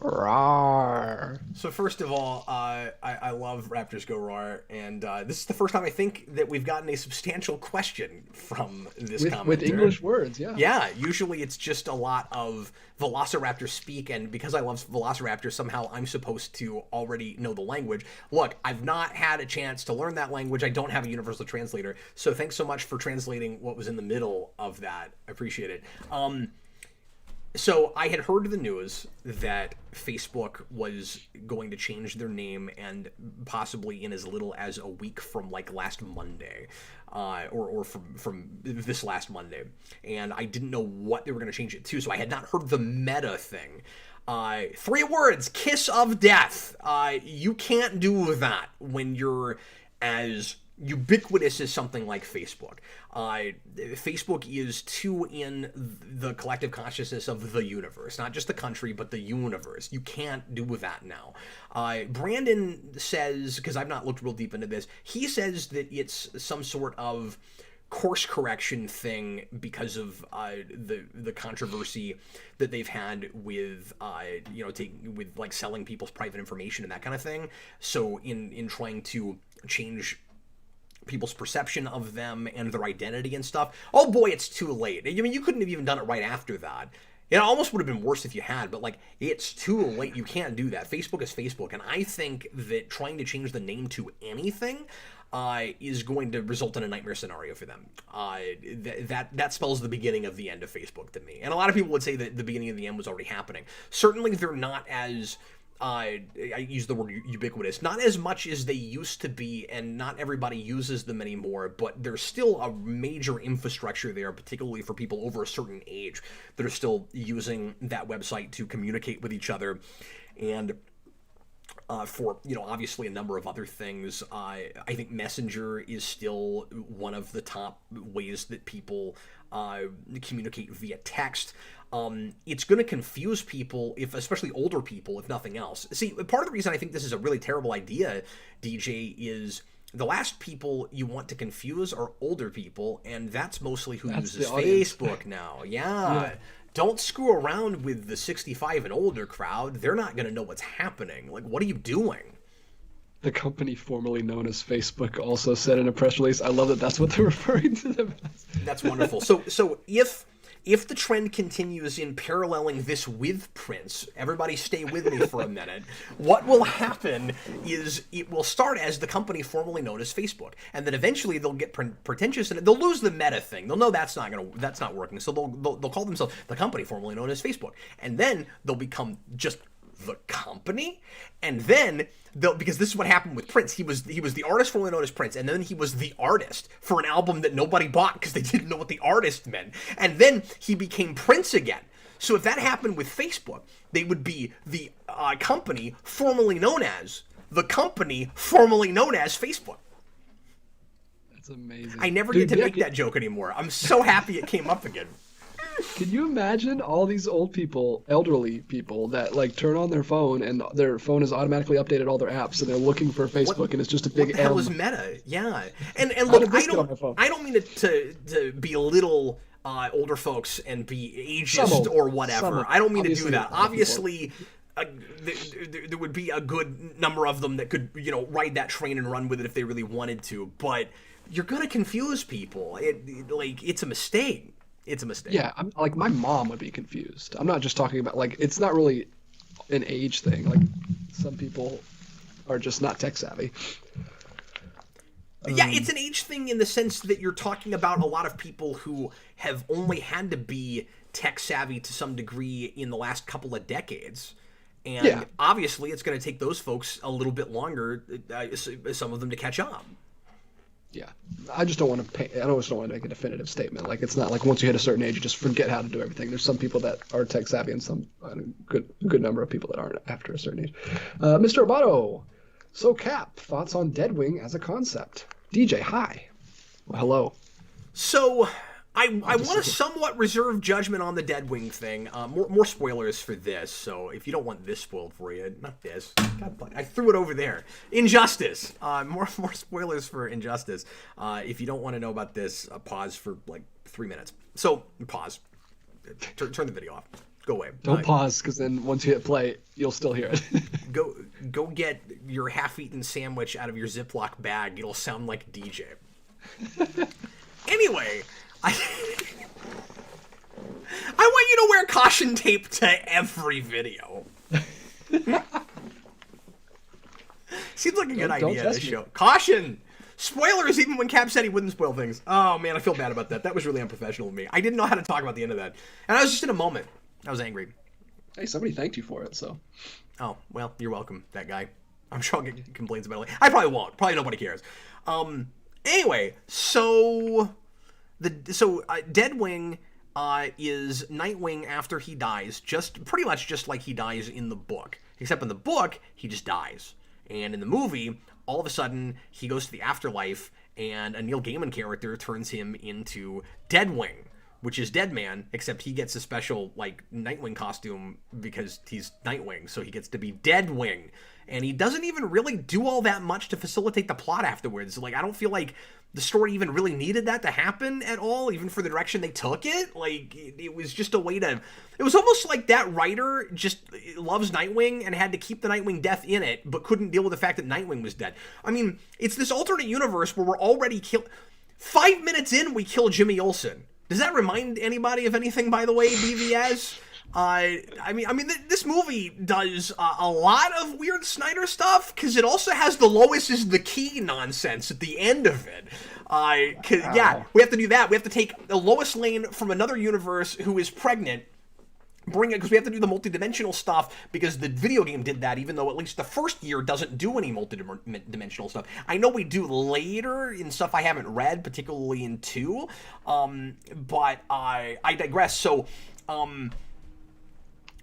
[SPEAKER 2] Rar.
[SPEAKER 1] So first of all, I love Raptors Go Rar, and this is the first time I think that we've gotten a substantial question from this commenter.
[SPEAKER 2] With English words, yeah.
[SPEAKER 1] Yeah, usually it's just a lot of Velociraptor speak, and because I love Velociraptor, somehow I'm supposed to already know the language. Look, I've not had a chance to learn that language. I don't have a universal translator, so thanks so much for translating what was in the middle of that. I appreciate it. So I had heard the news that Facebook was going to change their name, and possibly in as little as a week from like last Monday, or from this last Monday. And I didn't know what they were going to change it to, so I had not heard the Meta thing. 3 words, kiss of death. You can't do that when you're as ubiquitous as something like Facebook. Facebook is too in the collective consciousness of the universe, not just the country, but the universe. You can't do that now. Brandon says, because I've not looked real deep into this, he says that it's some sort of course correction thing because of the controversy that they've had with with like selling people's private information and that kind of thing. So in trying to change people's perception of them and their identity and stuff. Oh boy, it's too late. I mean, you couldn't have even done it right after that. It almost would have been worse if you had, but like, it's too late. You can't do that. Facebook is Facebook, and I think that trying to change the name to anything is going to result in a nightmare scenario for them. That spells the beginning of the end of Facebook to me. And a lot of people would say that the beginning of the end was already happening. Certainly they're not as... I use the word ubiquitous, not as much as they used to be, and not everybody uses them anymore, but there's still a major infrastructure there, particularly for people over a certain age that are still using that website to communicate with each other. And for, obviously a number of other things. I think Messenger is still one of the top ways that people communicate via text. It's going to confuse people, especially older people, if nothing else. See, part of the reason I think this is a really terrible idea, DJ, is the last people you want to confuse are older people, and that's mostly who uses Facebook now. Yeah. Don't screw around with the 65 and older crowd. They're not going to know what's happening. Like, what are you doing?
[SPEAKER 2] The company formerly known as Facebook also said in a press release, I love that that's what they're referring to them as.
[SPEAKER 1] That's wonderful. So if the trend continues in paralleling this with Prince, everybody stay with me for a minute, what will happen is it will start as the company formerly known as Facebook, and then eventually they'll get pretentious and they'll lose the meta thing. They'll know that's not working, so they'll call themselves the company formerly known as Facebook, and then they'll become just the company, and then because this is what happened with Prince. He was the artist formerly known as Prince, and then he was the artist for an album that nobody bought because they didn't know what the artist meant, and then he became Prince again. So if that happened with Facebook, they would be the company formerly known as the company formerly known as Facebook.
[SPEAKER 2] That's amazing.
[SPEAKER 1] I never get to make that joke anymore. I'm so happy it came up again.
[SPEAKER 2] Can you imagine all these old people, elderly people, that like turn on their phone and their phone has automatically updated all their apps and they're looking for Facebook and it's just a big
[SPEAKER 1] M? What the hell is Meta? Yeah. And look, I don't mean to belittle older folks and be ageist or whatever. I don't mean to do that. Obviously, there would be a good number of them that could, ride that train and run with it if they really wanted to. But you're going to confuse people. It's a mistake. It's a mistake.
[SPEAKER 2] Yeah, like my mom would be confused. I'm not just talking about it's not really an age thing. Like some people are just not tech savvy.
[SPEAKER 1] Yeah, it's an age thing in the sense that you're talking about a lot of people who have only had to be tech savvy to some degree in the last couple of decades. And obviously it's going to take those folks a little bit longer, some of them, to catch up.
[SPEAKER 2] Yeah, I just don't want to make a definitive statement. Like, it's not like once you hit a certain age, you just forget how to do everything. There's some people that are tech savvy and some good number of people that aren't after a certain age. Mr. Abato, so Cap, thoughts on Deadwing as a concept? DJ, hi. Well, hello.
[SPEAKER 1] So I want to somewhat reserve judgment on the Deadwing thing. More spoilers for this, so if you don't want this spoiled for you, not this. God, I threw it over there. Injustice. More spoilers for Injustice. If you don't want to know about this, pause for like 3 minutes. So pause. Turn the video off. Go away.
[SPEAKER 2] Don't pause, because then once you hit play, you'll still hear it.
[SPEAKER 1] Go get your half-eaten sandwich out of your Ziploc bag. It'll sound like DJ. Anyway. I want you to wear caution tape to every video. Seems like a good idea, this show. Caution! Spoilers even when Cap said he wouldn't spoil things. Oh, man, I feel bad about that. That was really unprofessional of me. I didn't know how to talk about the end of that. And I was just in a moment. I was angry.
[SPEAKER 2] Hey, somebody thanked you for it, so.
[SPEAKER 1] Oh, well, you're welcome, that guy. I'm sure I'll get complaints about it later. I probably won't. Probably nobody cares. Anyway, so... Deadwing is Nightwing after he dies, pretty much just like he dies in the book. Except in the book, he just dies. And in the movie, all of a sudden, he goes to the afterlife, and a Neil Gaiman character turns him into Deadwing, which is Deadman, except he gets a special, Nightwing costume because he's Nightwing, so he gets to be Deadwing. And he doesn't even really do all that much to facilitate the plot afterwards. I don't feel like the story even really needed that to happen at all, even for the direction they took it. It was just a way to... It was almost like that writer just loves Nightwing and had to keep the Nightwing death in it, but couldn't deal with the fact that Nightwing was dead. I mean, it's this alternate universe where we're already 5 minutes in, we kill Jimmy Olsen. Does that remind anybody of anything, by the way, BVS? This movie does a lot of weird Snyder stuff because it also has the Lois is the key nonsense at the end of it. Yeah, we have to do that. We have to take a Lois Lane from another universe who is pregnant, bring it, because we have to do the multidimensional stuff because the video game did that, even though at least the first year doesn't do any multidimensional stuff. I know we do later in stuff I haven't read, particularly in 2, but I digress. So,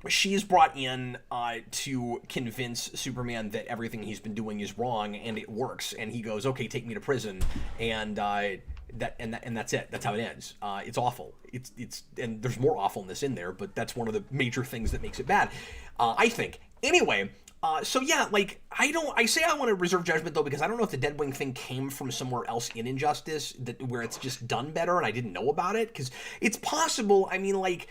[SPEAKER 1] she's brought in to convince Superman that everything he's been doing is wrong, and it works. And he goes, "Okay, take me to prison," and that's it. That's how it ends. It's awful. It's and there's more awfulness in there, but that's one of the major things that makes it bad, I think. Anyway. So yeah, like, I say I want to reserve judgment though because I don't know if the Deadwing thing came from somewhere else in Injustice where it's just done better and I didn't know about it, because it's possible. I mean, like,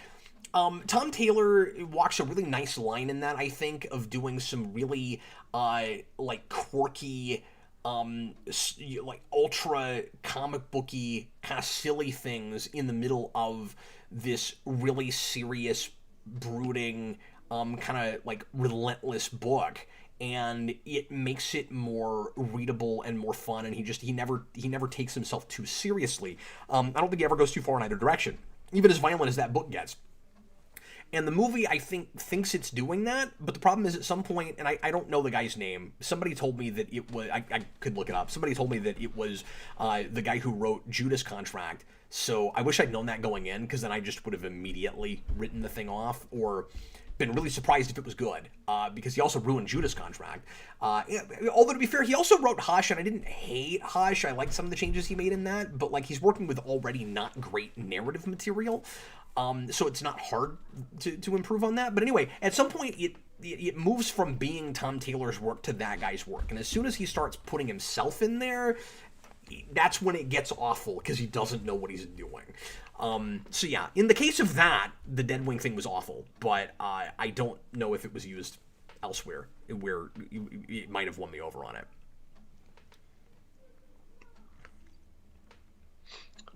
[SPEAKER 1] Tom Taylor walks a really nice line in that, I think, of doing some really like quirky, like ultra comic booky kind of silly things in the middle of this really serious, brooding, kind of like relentless book, and it makes it more readable and more fun, and he never takes himself too seriously. I don't think he ever goes too far in either direction, even as violent as that book gets. And the movie, I think, thinks it's doing that, but the problem is at some point, and I don't know the guy's name, somebody told me that it was, I could look it up, somebody told me that it was the guy who wrote Judas Contract, so I wish I'd known that going in, because then I just would have immediately written the thing off, or been really surprised if it was good, because he also ruined Judas Contract. Although, to be fair, he also wrote Hush, and I didn't hate Hush. I liked some of the changes he made in that, but like, he's working with already not great narrative material, so it's not hard to improve on that. But anyway, at some point, it moves from being Tom Taylor's work to that guy's work, and as soon as he starts putting himself in there, that's when it gets awful, because he doesn't know what he's doing. So yeah, in the case of that, the Deadwing thing was awful, but I don't know if it was used elsewhere where it might have won me over on it.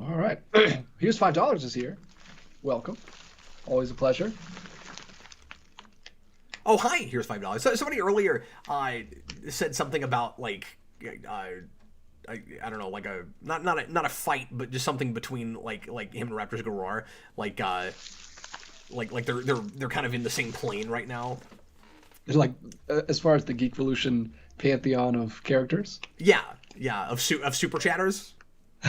[SPEAKER 2] All right. Here's $5 is here. Welcome. Always a pleasure.
[SPEAKER 1] Oh, hi. Here's $5. So somebody earlier said something about, like, I don't know, like not a fight, but just something between like him and Raptors Garroir, like they're kind of in the same plane right now.
[SPEAKER 2] It's like as far as the Geekvolution pantheon of characters.
[SPEAKER 1] Yeah, of super chatters.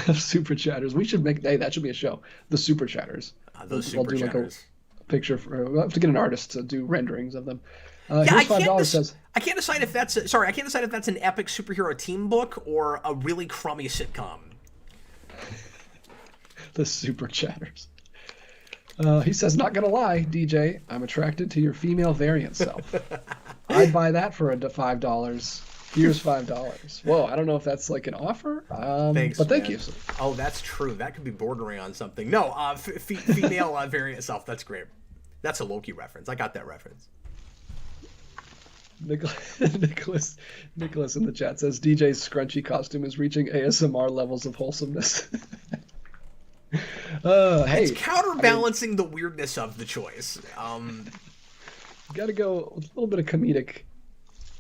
[SPEAKER 2] Of super chatters. We should make that should be a show. The super chatters.
[SPEAKER 1] Those super chatters.
[SPEAKER 2] Like a picture we'll have to get an artist to do renderings of them.
[SPEAKER 1] I can't decide if that's an epic superhero team book or a really crummy sitcom.
[SPEAKER 2] The super chatters. He says, not gonna lie, DJ, I'm attracted to your female variant self. I'd buy that for $5. Here's $5. Whoa, I don't know if that's like an offer.
[SPEAKER 1] Thanks,
[SPEAKER 2] but thank you.
[SPEAKER 1] Oh, that's true. That could be bordering on something. No, female variant self. That's great. That's a Loki reference. I got that reference.
[SPEAKER 2] Nicholas in the chat says DJ's scrunchy costume is reaching ASMR levels of wholesomeness. Hey,
[SPEAKER 1] it's counterbalancing the weirdness of the choice.
[SPEAKER 2] Got to go with a little bit of comedic.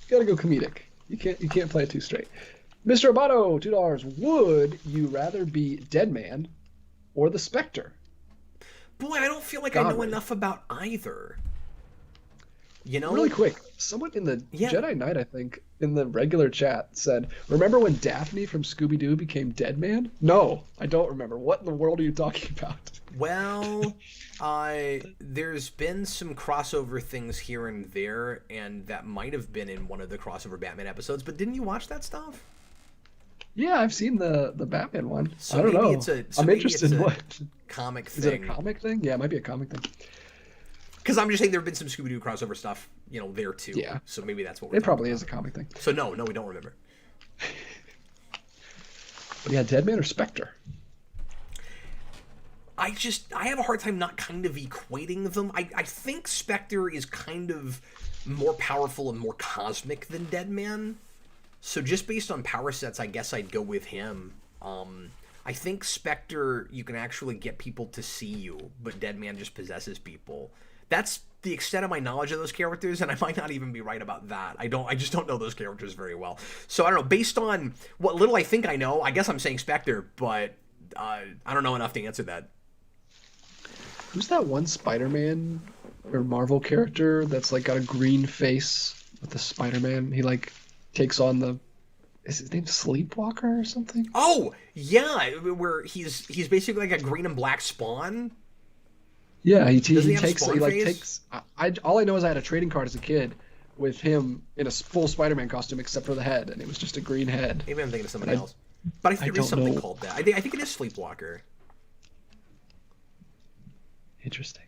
[SPEAKER 2] Got to go comedic. You can't play it too straight. Mr. Amato, $2. Would you rather be Deadman or the Spectre?
[SPEAKER 1] Boy, I don't feel like I know enough about either. You know?
[SPEAKER 2] Really quick, someone in the Jedi Knight, I think, in the regular chat said, remember when Daphne from Scooby-Doo became Deadman? No, I don't remember. What in the world are you talking about?
[SPEAKER 1] Well, there's been some crossover things here and there, and that might have been in one of the crossover Batman episodes, but didn't you watch that stuff?
[SPEAKER 2] Yeah, I've seen the Batman one.
[SPEAKER 1] So
[SPEAKER 2] I don't know.
[SPEAKER 1] I'm
[SPEAKER 2] interested in what
[SPEAKER 1] comic thing.
[SPEAKER 2] Is it a comic thing? Yeah, it might be a comic thing.
[SPEAKER 1] Because I'm just saying there have been some Scooby-Doo crossover stuff, there too.
[SPEAKER 2] Yeah.
[SPEAKER 1] So maybe that's what we're
[SPEAKER 2] It probably
[SPEAKER 1] about.
[SPEAKER 2] is a comic thing.
[SPEAKER 1] So no, we don't remember.
[SPEAKER 2] But yeah, Deadman or Spectre?
[SPEAKER 1] I have a hard time not kind of equating them. I think Spectre is kind of more powerful and more cosmic than Deadman. So just based on power sets, I guess I'd go with him. I think Spectre, you can actually get people to see you, but Deadman just possesses people. that's the extent of my knowledge of those characters, and I might not even be right about that. I just don't know those characters very well. So I don't know. Based on what little I think I know, I guess I'm saying Spectre, but I don't know enough to answer that.
[SPEAKER 2] Who's that one Spider-Man or Marvel character that's like got a green face with the Spider-Man? He like takes on the. Is his name Sleepwalker or something?
[SPEAKER 1] Oh yeah, where he's basically like a green and black Spawn.
[SPEAKER 2] Yeah, he
[SPEAKER 1] Doesn't he have
[SPEAKER 2] takes
[SPEAKER 1] Spawn
[SPEAKER 2] he like
[SPEAKER 1] face?
[SPEAKER 2] takes. All I know is I had a trading card as a kid with him in a full Spider-Man costume except for the head, and it was just a green head.
[SPEAKER 1] Maybe I'm thinking of somebody else, but I think there is
[SPEAKER 2] don't
[SPEAKER 1] something
[SPEAKER 2] know.
[SPEAKER 1] called that. I think it is Sleepwalker.
[SPEAKER 2] Interesting.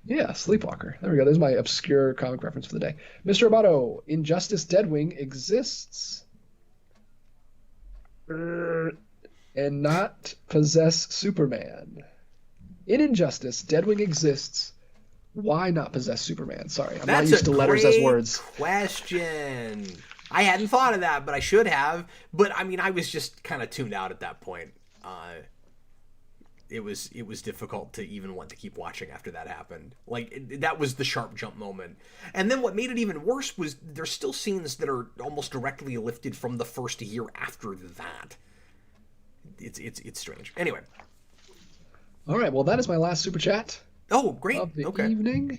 [SPEAKER 2] Yeah, Sleepwalker. There we go. There's my obscure comic reference for the day. Mr. Amato, Injustice Deadwing exists and not possess Superman. In Injustice, Deadwing exists. Why not possess Superman? Sorry, I'm not used to letters as words.
[SPEAKER 1] Question. I hadn't thought of that, but I should have. But I mean, I was just kind of tuned out at that point. It was difficult to even want to keep watching after that happened. Like that was the sharp jump moment. And then what made it even worse was there's still scenes that are almost directly lifted from the first year after that. It's strange. Anyway.
[SPEAKER 2] All right, well, that is my last super chat
[SPEAKER 1] Oh, great.
[SPEAKER 2] of the
[SPEAKER 1] Okay.
[SPEAKER 2] evening.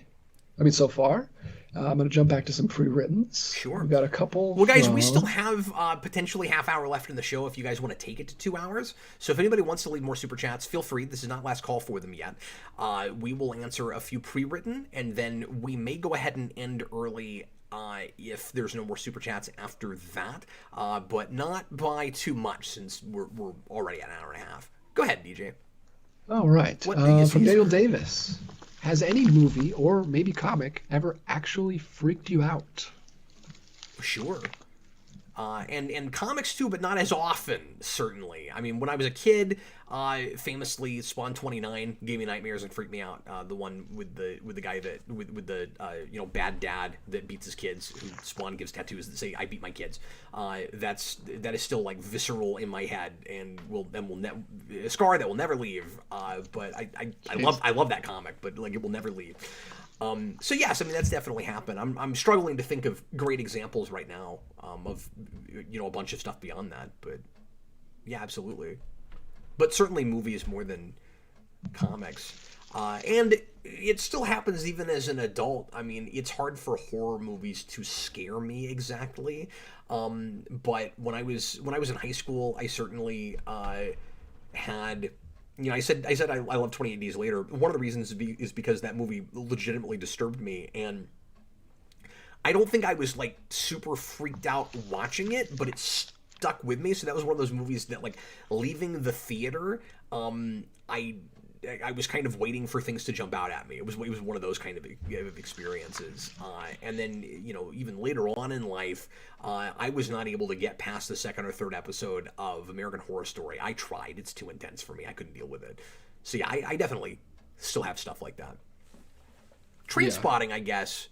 [SPEAKER 2] I mean, so far. I'm going to jump back to some pre-writtens.
[SPEAKER 1] Sure.
[SPEAKER 2] We've got a couple.
[SPEAKER 1] Well, guys, we still have potentially half hour left in the show if you guys want to take it to 2 hours. So if anybody wants to leave more super chats, feel free. This is not last call for them yet. We will answer a few pre-written, and then we may go ahead and end early if there's no more super chats after that, but not by too much since we're already at an hour and a half. Go ahead, DJ.
[SPEAKER 2] All right. From Daniel Davis. Has any movie or maybe comic ever actually freaked you out?
[SPEAKER 1] Sure. And comics too, but not as often, certainly. I mean, when I was a kid, famously, Spawn 29 gave me nightmares and freaked me out. The one with the guy that with the bad dad that beats his kids, who Spawn gives tattoos that say "I beat my kids." That is still like visceral in my head and will a scar that will never leave. But I love that comic, but like it will never leave. So yes, I mean that's definitely happened. I'm struggling to think of great examples right now of a bunch of stuff beyond that, but yeah, absolutely. But certainly movies more than comics, and it still happens even as an adult. I mean, it's hard for horror movies to scare me exactly, but when I was in high school, I certainly had. I said I love 28 Days Later. One of the reasons is because that movie legitimately disturbed me, and I don't think I was like super freaked out watching it, but it stuck with me. So that was one of those movies that, like, leaving the theater, I was kind of waiting for things to jump out at me. It was one of those kind of experiences. And then, even later on in life, I was not able to get past the second or third episode of American Horror Story. I tried. It's too intense for me. I couldn't deal with it. So yeah, I definitely still have stuff like that. Train spotting, I guess.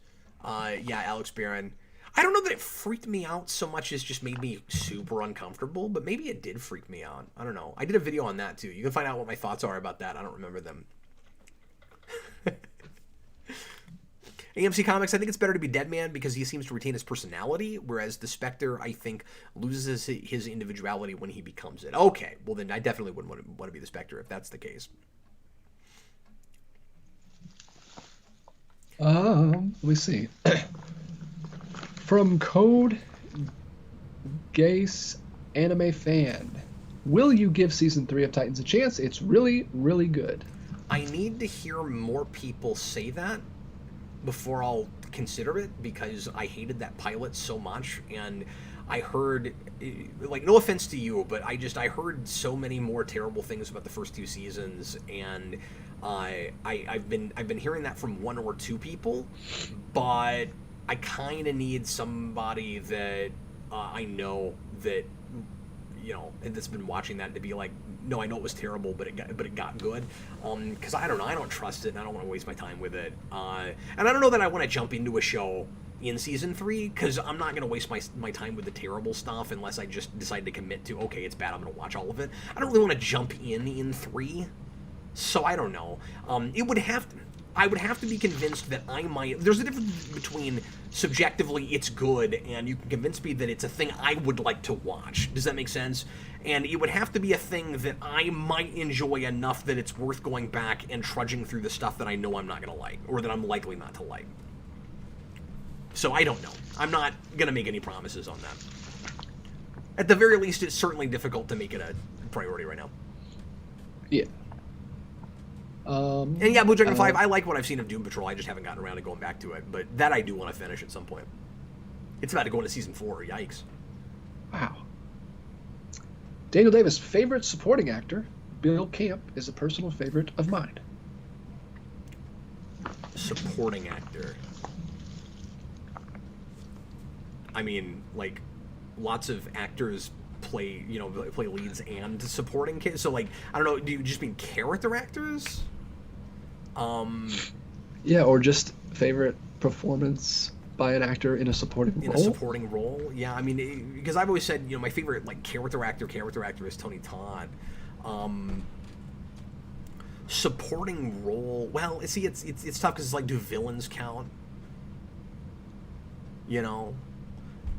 [SPEAKER 1] Alex Barron. I don't know that it freaked me out so much as just made me super uncomfortable, but maybe it did freak me out. I don't know. I did a video on that too. You can find out what my thoughts are about that. I don't remember them. AMC Comics, I think it's better to be Deadman because he seems to retain his personality, whereas the Spectre, I think, loses his individuality when he becomes it. Okay, well then I definitely wouldn't want to be the Spectre if that's the case.
[SPEAKER 2] Let me see. From Code Gase Anime Fan. Will you give season 3 of Titans a chance? It's really, really good.
[SPEAKER 1] I need to hear more people say that before I'll consider it, because I hated that pilot so much, and I heard, like, no offense to you, but I heard so many more terrible things about the first 2 seasons, and I've been hearing that from 1 or 2 people, but I kind of need somebody that I know that that's been watching that to be like, no, I know it was terrible, but it got good. Because I don't know, I don't trust it, and I don't want to waste my time with it. And I don't know that I want to jump into a show in season 3, because I'm not going to waste my time with the terrible stuff unless I just decide to commit to, okay, it's bad, I'm going to watch all of it. I don't really want to jump in 3, so I don't know. It would have to. I would have to be convinced that I might. There's a difference between subjectively it's good and you can convince me that it's a thing I would like to watch. Does that make sense? And it would have to be a thing that I might enjoy enough that it's worth going back and trudging through the stuff that I know I'm not going to like, or that I'm likely not to like. So I don't know. I'm not going to make any promises on that. At the very least, it's certainly difficult to make it a priority right now.
[SPEAKER 2] Yeah.
[SPEAKER 1] And yeah, Blue Dragon 5, I like what I've seen of Doom Patrol. I just haven't gotten around to going back to it. But that I do want to finish at some point. It's about to go into Season 4. Yikes.
[SPEAKER 2] Wow. Daniel Davis, favorite supporting actor. Bill Camp is a personal favorite of mine.
[SPEAKER 1] Supporting actor. I mean, like, lots of actors play leads and supporting kids. So, like, I don't know, do you just mean character actors?
[SPEAKER 2] Yeah, or just favorite performance by an actor in a supporting role.
[SPEAKER 1] In a supporting role, yeah. I mean, because I've always said, my favorite, like, character actor is Tony Todd. Supporting role, well, see, it's tough because it's like, do villains count?
[SPEAKER 2] Yeah,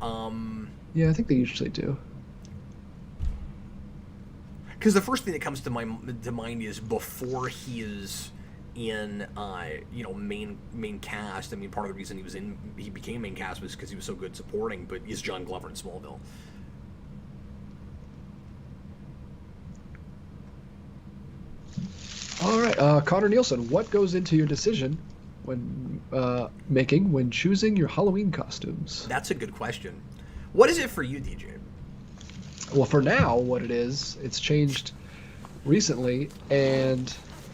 [SPEAKER 2] I think they usually do.
[SPEAKER 1] Because the first thing that comes to mind is before he is in main cast. I mean, part of the reason he became main cast was because he was so good supporting. But is John Glover in Smallville?
[SPEAKER 2] All right, Conner Nielsen, what goes into your decision when choosing your Halloween costumes?
[SPEAKER 1] That's a good question. What is it for you, DJ?
[SPEAKER 2] Well, for now, what it is, it's changed recently, and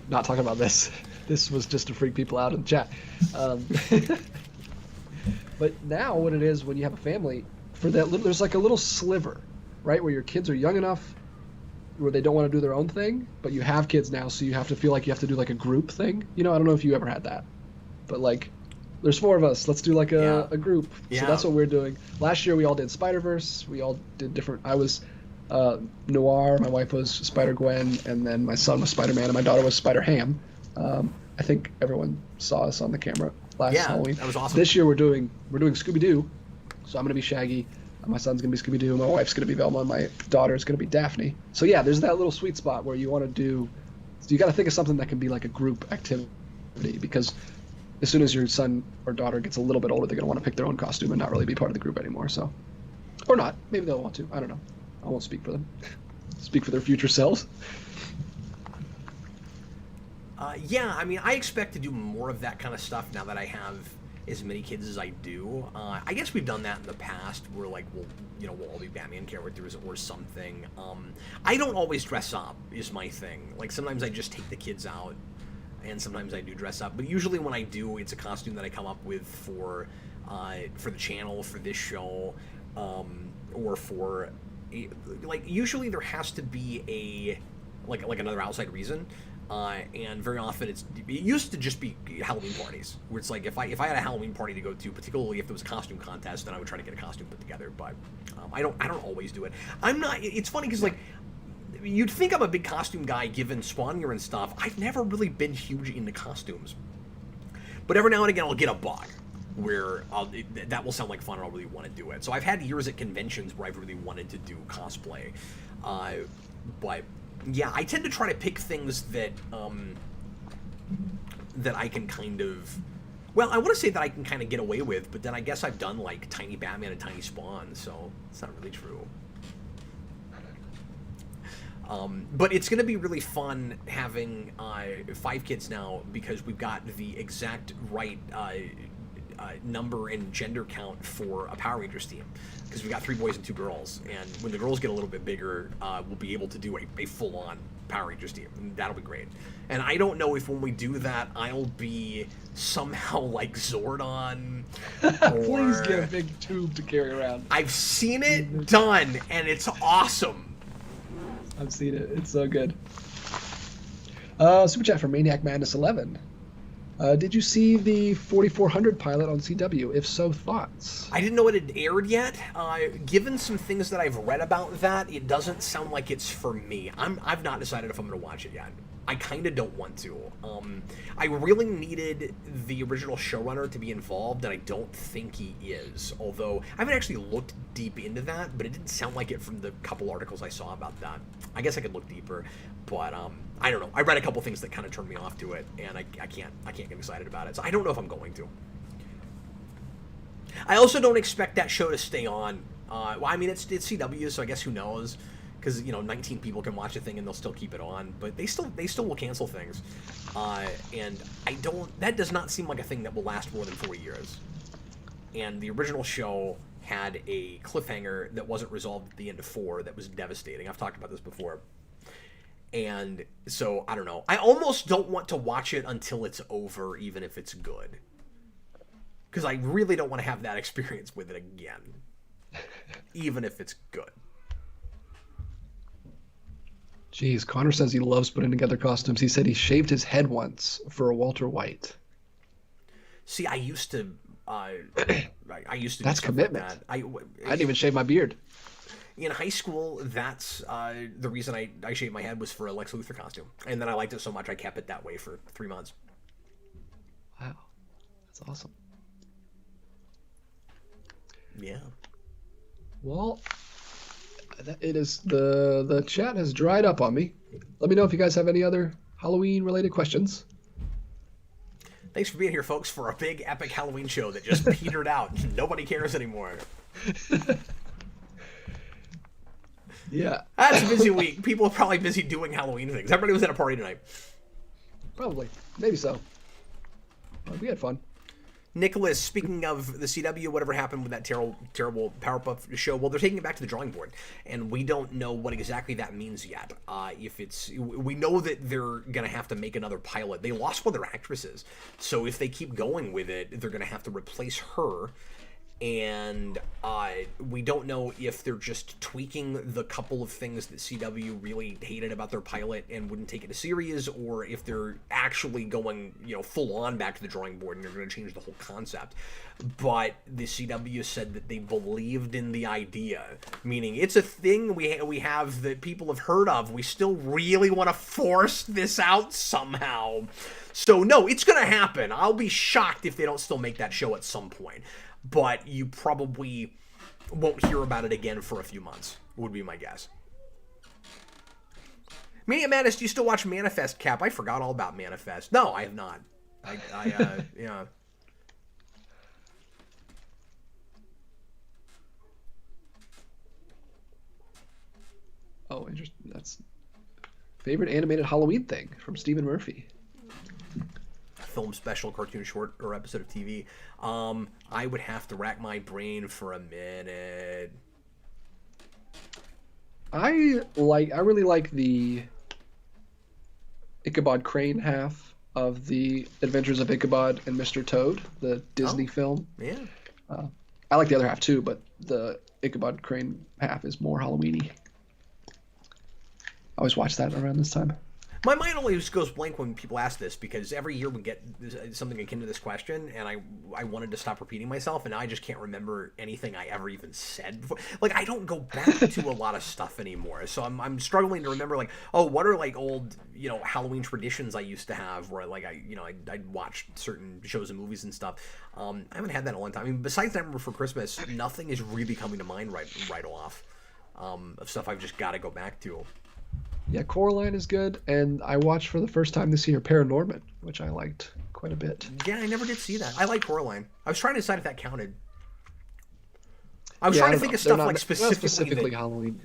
[SPEAKER 2] not talking about this. This was just to freak people out in the chat. But now, what it is, when you have a family, there's like a little sliver, right, where your kids are young enough where they don't want to do their own thing, but you have kids now, so you have to feel like you have to do like a group thing. I don't know if you ever had that, but like, there's 4 of us. Let's do like a group.
[SPEAKER 1] Yeah.
[SPEAKER 2] So that's what we're doing. Last year we all did Spider-Verse. We all did different. I was Noir. My wife was Spider-Gwen, and then my son was Spider-Man, and my daughter was Spider-Ham. I think everyone saw us on the camera last Halloween.
[SPEAKER 1] That was awesome.
[SPEAKER 2] This year we're doing Scooby-Doo. So I'm gonna be Shaggy. My son's gonna be Scooby-Doo. My wife's gonna be Velma. And my daughter's gonna be Daphne. So yeah, there's that little sweet spot where you want to do. So you got to think of something that can be like a group activity, because as soon as your son or daughter gets a little bit older, they're going to want to pick their own costume and not really be part of the group anymore. So, or not. Maybe they'll want to. I don't know. I won't speak for them. Speak for their future selves.
[SPEAKER 1] Yeah, I mean, I expect to do more of that kind of stuff now that I have as many kids as I do. I guess we've done that in the past where, like, we'll all be Batman characters or something. I don't always dress up is my thing. Like, sometimes I just take the kids out, and sometimes I do dress up, but usually when I do, it's a costume that I come up with for the channel, for this show, or for usually there has to be another outside reason, and very often it used to just be Halloween parties where it's like if I had a Halloween party to go to, particularly if there was a costume contest, then I would try to get a costume put together. But I don't always do it. I'm not. It's funny because like, you'd think I'm a big costume guy given Spawn Year and stuff. I've never really been huge into costumes. But every now and again I'll get a bug where that will sound like fun and I'll really want to do it. So I've had years at conventions where I've really wanted to do cosplay. But yeah, I tend to try to pick things that that I can kind of... Well, I want to say that I can kind of get away with, but then I guess I've done like Tiny Batman and Tiny Spawn, so it's not really true. But it's going to be really fun having 5 kids now because we've got the exact right number and gender count for a Power Rangers team. Because we've got 3 boys and 2 girls. And when the girls get a little bit bigger, we'll be able to do a full-on Power Rangers team. And that'll be great. And I don't know if when we do that, I'll be somehow like Zordon.
[SPEAKER 2] Please get a big tube to carry around.
[SPEAKER 1] I've seen it done, and it's awesome.
[SPEAKER 2] I've seen it. It's so good. Super chat from Maniac Madness 11. Did you see the 4400 pilot on CW? If so, thoughts?
[SPEAKER 1] I didn't know it had aired yet. Given some things that I've read about that, it doesn't sound like it's for me. I've not decided if I'm going to watch it yet. I kind of don't want to. I really needed the original showrunner to be involved, and I don't think he is. Although, I haven't actually looked deep into that, but it didn't sound like it from the couple articles I saw about that. I guess I could look deeper, but I don't know. I read a couple things that kind of turned me off to it, and I can't get excited about it. So I don't know if I'm going to. I also don't expect that show to stay on. Well, I mean, it's CW, so I guess who knows? Because 19 people can watch a thing and they'll still keep it on, but they still will cancel things, and that does not seem like a thing that will last more than 4 years. And the original show had a cliffhanger that wasn't resolved at the end of 4 that was devastating. I've talked about this before, and so I don't know. I almost don't want to watch it until it's over, even if it's good, because I really don't want to have that experience with it again, even if it's good.
[SPEAKER 2] Jeez, Connor says he loves putting together costumes. He said he shaved his head once for a Walter White.
[SPEAKER 1] See, I used to. I used to.
[SPEAKER 2] That's
[SPEAKER 1] do
[SPEAKER 2] commitment.
[SPEAKER 1] Like that.
[SPEAKER 2] I didn't even shave my beard.
[SPEAKER 1] In high school, that's the reason I shaved my head was for a Lex Luthor costume, and then I liked it so much I kept it that way for 3 months.
[SPEAKER 2] Wow, that's awesome.
[SPEAKER 1] Yeah.
[SPEAKER 2] Well, it is the chat has dried up on me. Let me know if you guys have any other Halloween related questions.
[SPEAKER 1] Thanks for being here, folks, for our big epic Halloween show that just petered out. Nobody cares anymore.
[SPEAKER 2] Yeah.
[SPEAKER 1] That's a busy week. People are probably busy doing Halloween things. Everybody was at a party tonight.
[SPEAKER 2] Probably. Maybe so. But we had fun.
[SPEAKER 1] Nicholas, speaking of the CW, whatever happened with that terrible Powerpuff show, well, they're taking it back to the drawing board, and we don't know what exactly that means yet. We know that they're going to have to make another pilot. They lost one of their actresses, so if they keep going with it, they're going to have to replace her, and we don't know if they're just tweaking the couple of things that CW really hated about their pilot and wouldn't take it as serious, or if they're actually going, full on back to the drawing board and they're going to change the whole concept. But the CW said that they believed in the idea, meaning it's a thing we have that people have heard of. We still really want to force this out somehow. So no, it's going to happen. I'll be shocked if they don't still make that show at some point. But you probably won't hear about it again for a few months, would be my guess. Mania Madness, do you still watch Manifest, Cap? I forgot all about Manifest. No, I have not. Yeah.
[SPEAKER 2] Oh, interesting. That's favorite animated Halloween thing from Stephen Murphy.
[SPEAKER 1] Film special, cartoon, short, or episode of TV. I would have to rack my brain for a minute.
[SPEAKER 2] I really like the Ichabod Crane half of the Adventures of Ichabod and Mr. Toad, the Disney film.
[SPEAKER 1] Yeah.
[SPEAKER 2] I like the other half too, but the Ichabod Crane half is more Halloween-y. I always watch that around this time.
[SPEAKER 1] My mind always goes blank when people ask this, because every year we get something akin to this question, and I wanted to stop repeating myself, and now I just can't remember anything I ever even said before. Like, I don't go back to a lot of stuff anymore, so I'm struggling to remember, like, what are, like, old, Halloween traditions I used to have, where, like, I'd watch certain shows and movies and stuff. I haven't had that in a long time. I mean, besides Nightmare Before Christmas, nothing is really coming to mind right off, of stuff I've just got to go back to.
[SPEAKER 2] Yeah, Coraline is good, and I watched for the first time this year Paranorman, which I liked quite a bit.
[SPEAKER 1] Yeah, I never did see that. I like Coraline. I was trying to decide if that counted. I was trying to think of stuff like specifically that,
[SPEAKER 2] Halloween.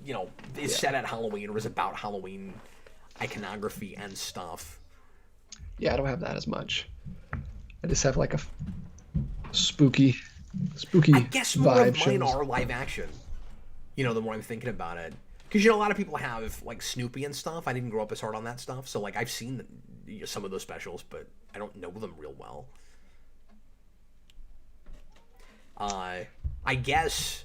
[SPEAKER 1] Is set at Halloween or is about Halloween iconography and stuff.
[SPEAKER 2] Yeah, I don't have that as much. I just have like a spooky
[SPEAKER 1] I guess more
[SPEAKER 2] vibe
[SPEAKER 1] of mine
[SPEAKER 2] shows.
[SPEAKER 1] are live action. The more I'm thinking about it. Because, a lot of people have, like, Snoopy and stuff. I didn't grow up as hard on that stuff. So, like, I've seen some of those specials, but I don't know them real well. I guess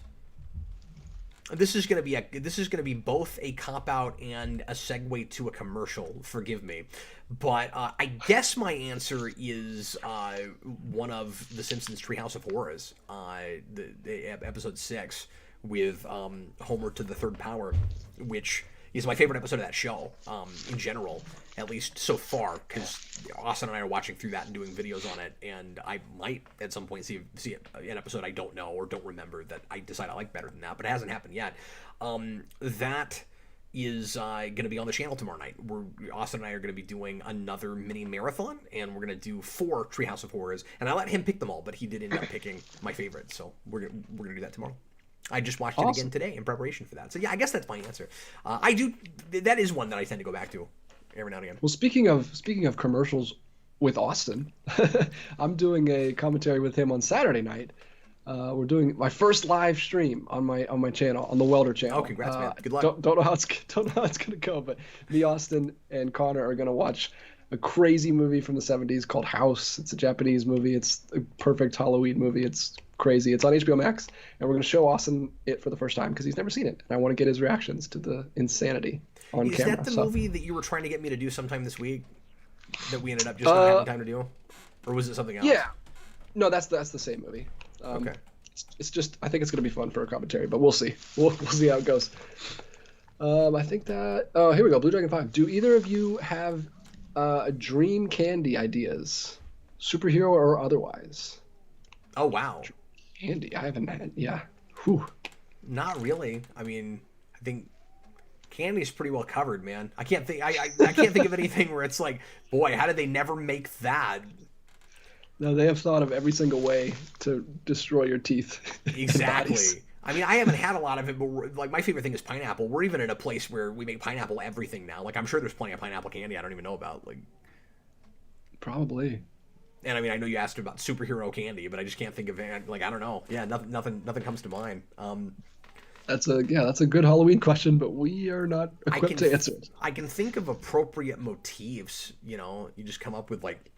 [SPEAKER 1] this is going to be both a cop-out and a segue to a commercial. Forgive me. But I guess my answer is one of The Simpsons Treehouse of Horrors, the episode 6. With Homer to the Third Power, which is my favorite episode of that show, in general, at least so far, because Austin and I are watching through that and doing videos on it, and I might at some point see an episode I don't know or don't remember that I decide I like better than that, but it hasn't happened yet. That is going to be on the channel tomorrow night. Austin and I are going to be doing another mini marathon, and we're going to do 4 Treehouse of Horrors, and I let him pick them all, but he did end up picking my favorite, so we're going to do that tomorrow. I just watched it again today in preparation for that. So yeah, I guess that's my answer. That is one that I tend to go back to every now and again.
[SPEAKER 2] Well, speaking of commercials with Austin, I'm doing a commentary with him on Saturday night. We're doing my first live stream on my channel, on the Welder channel.
[SPEAKER 1] Oh, congrats, man! Good luck.
[SPEAKER 2] Don't know how it's gonna go, but me, Austin, and Connor are gonna watch a crazy movie from the 70s called House. It's a Japanese movie. It's a perfect Halloween movie. It's crazy. It's on HBO Max, and we're gonna show Austin it for the first time because he's never seen it, and I want to get his reactions to the insanity on camera.
[SPEAKER 1] Is that the movie that you were trying to get me to do sometime this week that we ended up just not having time to do, or was it something else?
[SPEAKER 2] Yeah, no, that's the same movie.
[SPEAKER 1] Okay.
[SPEAKER 2] It's just, I think it's gonna be fun for a commentary, but we'll see. We'll see how it goes. I think that. Oh, here we go. Blue Dragon 5. Do either of you have dream candy ideas, superhero or otherwise?
[SPEAKER 1] Oh wow.
[SPEAKER 2] Candy. I haven't had. Yeah. Whew.
[SPEAKER 1] Not really. I mean, I think candy's pretty well covered, man. I can't think. I can't think of anything where it's like, boy, how did they never make that?
[SPEAKER 2] No, they have thought of every single way to destroy your teeth.
[SPEAKER 1] Exactly. I mean, I haven't had a lot of it, but like my favorite thing is pineapple. We're even in a place where we make pineapple everything now. Like I'm sure there's plenty of pineapple candy I don't even know about. Like
[SPEAKER 2] probably.
[SPEAKER 1] And I mean, I know you asked about superhero candy, but I just can't think of it. Like I don't know. Yeah, nothing comes to mind.
[SPEAKER 2] That's a good Halloween question, but we are not equipped to answer it.
[SPEAKER 1] I can think of appropriate motifs. You know, you just come up with like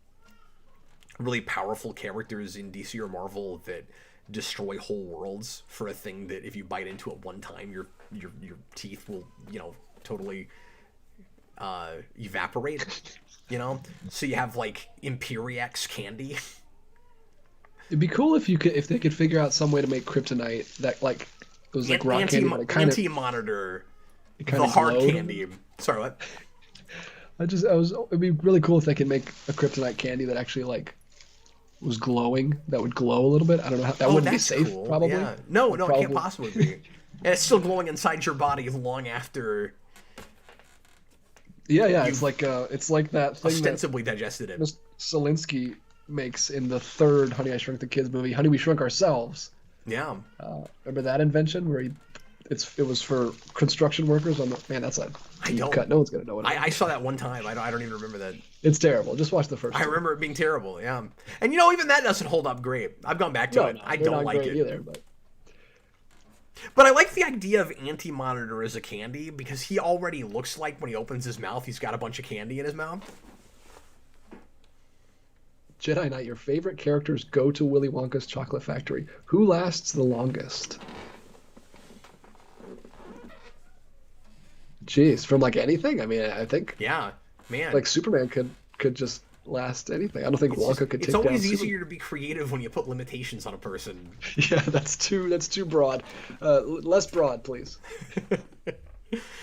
[SPEAKER 1] really powerful characters in DC or Marvel that destroy whole worlds for a thing that if you bite into it one time, your teeth will, you know, totally evaporate. You know, so you have like Imperiex candy.
[SPEAKER 2] It'd be cool if they could figure out some way to make kryptonite that like it was like rock candy, but it kind of
[SPEAKER 1] anti-monitor the hard
[SPEAKER 2] glowed.
[SPEAKER 1] candy. Sorry, what?
[SPEAKER 2] It'd be really cool if they could make a kryptonite candy that actually like was glowing, that would glow a little bit. I don't know how that wouldn't be safe,
[SPEAKER 1] cool.
[SPEAKER 2] probably.
[SPEAKER 1] Yeah. No, it can't possibly be. And it's still glowing inside your body long after.
[SPEAKER 2] Yeah, it's like that thing
[SPEAKER 1] ostensibly digested it.
[SPEAKER 2] Selinsky makes in the third Honey I Shrunk the Kids movie, Honey We Shrunk Ourselves.
[SPEAKER 1] Yeah.
[SPEAKER 2] Remember that invention where it was for construction workers on the that's a deep cut. No one's gonna know what
[SPEAKER 1] I saw that one time. I don't even remember that.
[SPEAKER 2] It's terrible. Just watch the first.
[SPEAKER 1] I remember it being terrible. Yeah, and you know even that doesn't hold up great. I've gone back to it. I don't like it
[SPEAKER 2] either.
[SPEAKER 1] But I like the idea of Anti-Monitor as a candy because he already looks like when he opens his mouth, he's got a bunch of candy in his mouth.
[SPEAKER 2] Jedi Knight, your favorite characters go to Willy Wonka's chocolate factory. Who lasts the longest? Jeez, from like anything? I mean, I think.
[SPEAKER 1] Yeah, man.
[SPEAKER 2] Like Superman could just last anything. I don't think Wonka could take down.
[SPEAKER 1] It's always easier to be creative when you put limitations on a person.
[SPEAKER 2] Yeah, that's too broad. Less broad, please.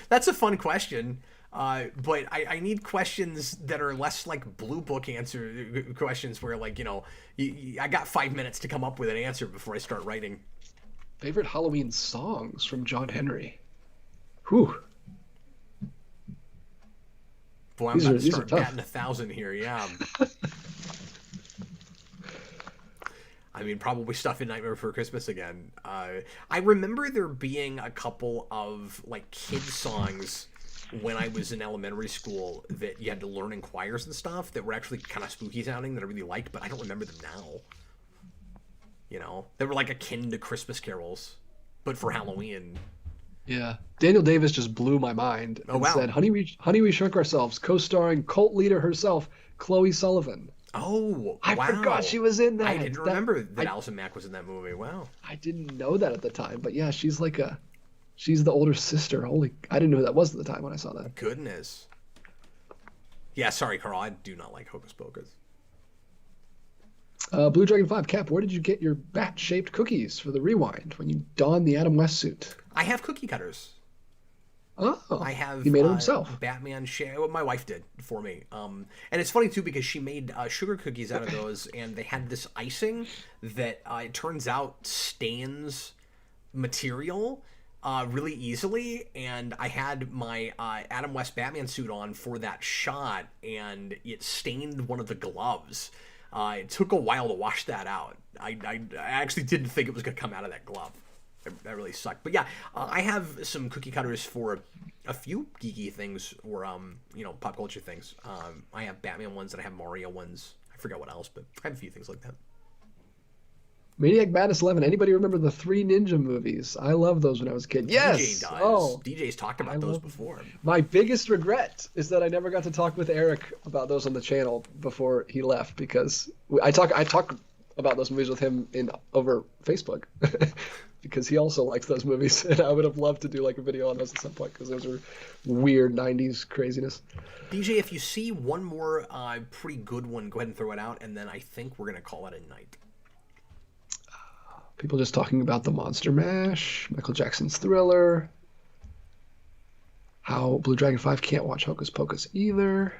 [SPEAKER 1] That's a fun question. But I need questions that are less like blue book answer questions where like, you know, I got 5 minutes to come up with an answer before I start writing.
[SPEAKER 2] Favorite Halloween songs from John Henry? Whew.
[SPEAKER 1] Boy, I'm about to start batting 1,000 here, yeah. I mean, probably stuff in Nightmare Before Christmas again. I remember there being a couple of like kids songs when I was in elementary school that you had to learn in choirs and stuff that were actually kind of spooky sounding that I really liked, but I don't remember them now. You know, they were like akin to Christmas carols, but for Halloween.
[SPEAKER 2] Yeah, Daniel Davis just blew my mind and said, "Honey, we Shrunk Ourselves," co-starring cult leader herself, Chloe Sullivan.
[SPEAKER 1] Oh,
[SPEAKER 2] I forgot she was in that.
[SPEAKER 1] I didn't remember that Allison Mack was in that movie. Wow.
[SPEAKER 2] I didn't know that at the time, but yeah, she's the older sister. I didn't know who that was at the time when I saw that.
[SPEAKER 1] Goodness. Yeah, sorry, Carl. I do not like Hocus Pocus.
[SPEAKER 2] Blue Dragon 5, Cap, where did you get your bat-shaped cookies for the rewind when you donned the Adam West suit?
[SPEAKER 1] I have cookie cutters.
[SPEAKER 2] Oh,
[SPEAKER 1] I have.
[SPEAKER 2] He made it himself.
[SPEAKER 1] Batman. My wife did for me. And it's funny too because she made sugar cookies out of those, and they had this icing that it turns out stains material really easily. And I had my Adam West Batman suit on for that shot, and it stained one of the gloves. It took a while to wash that out. I actually didn't think it was going to come out of that glove. That really sucked. But yeah, I have some cookie cutters for a few geeky things or, pop culture things. I have Batman ones and I have Mario ones. I forgot what else, but I have a few things like that.
[SPEAKER 2] Maniac Madness 11. Anybody remember the 3 Ninja movies? I loved those when I was a kid. Yes!
[SPEAKER 1] DJ does.
[SPEAKER 2] Oh,
[SPEAKER 1] DJ's talked about those before.
[SPEAKER 2] My biggest regret is that I never got to talk with Eric about those on the channel before he left, because I talk about those movies with him over Facebook. Because he also likes those movies, and I would have loved to do like a video on those at some point, because those are weird 90s craziness.
[SPEAKER 1] DJ, if you see one more pretty good one, go ahead and throw it out, and then I think we're going to call it a night.
[SPEAKER 2] People just talking about the Monster Mash, Michael Jackson's Thriller, how Blue Dragon 5 can't watch Hocus Pocus either.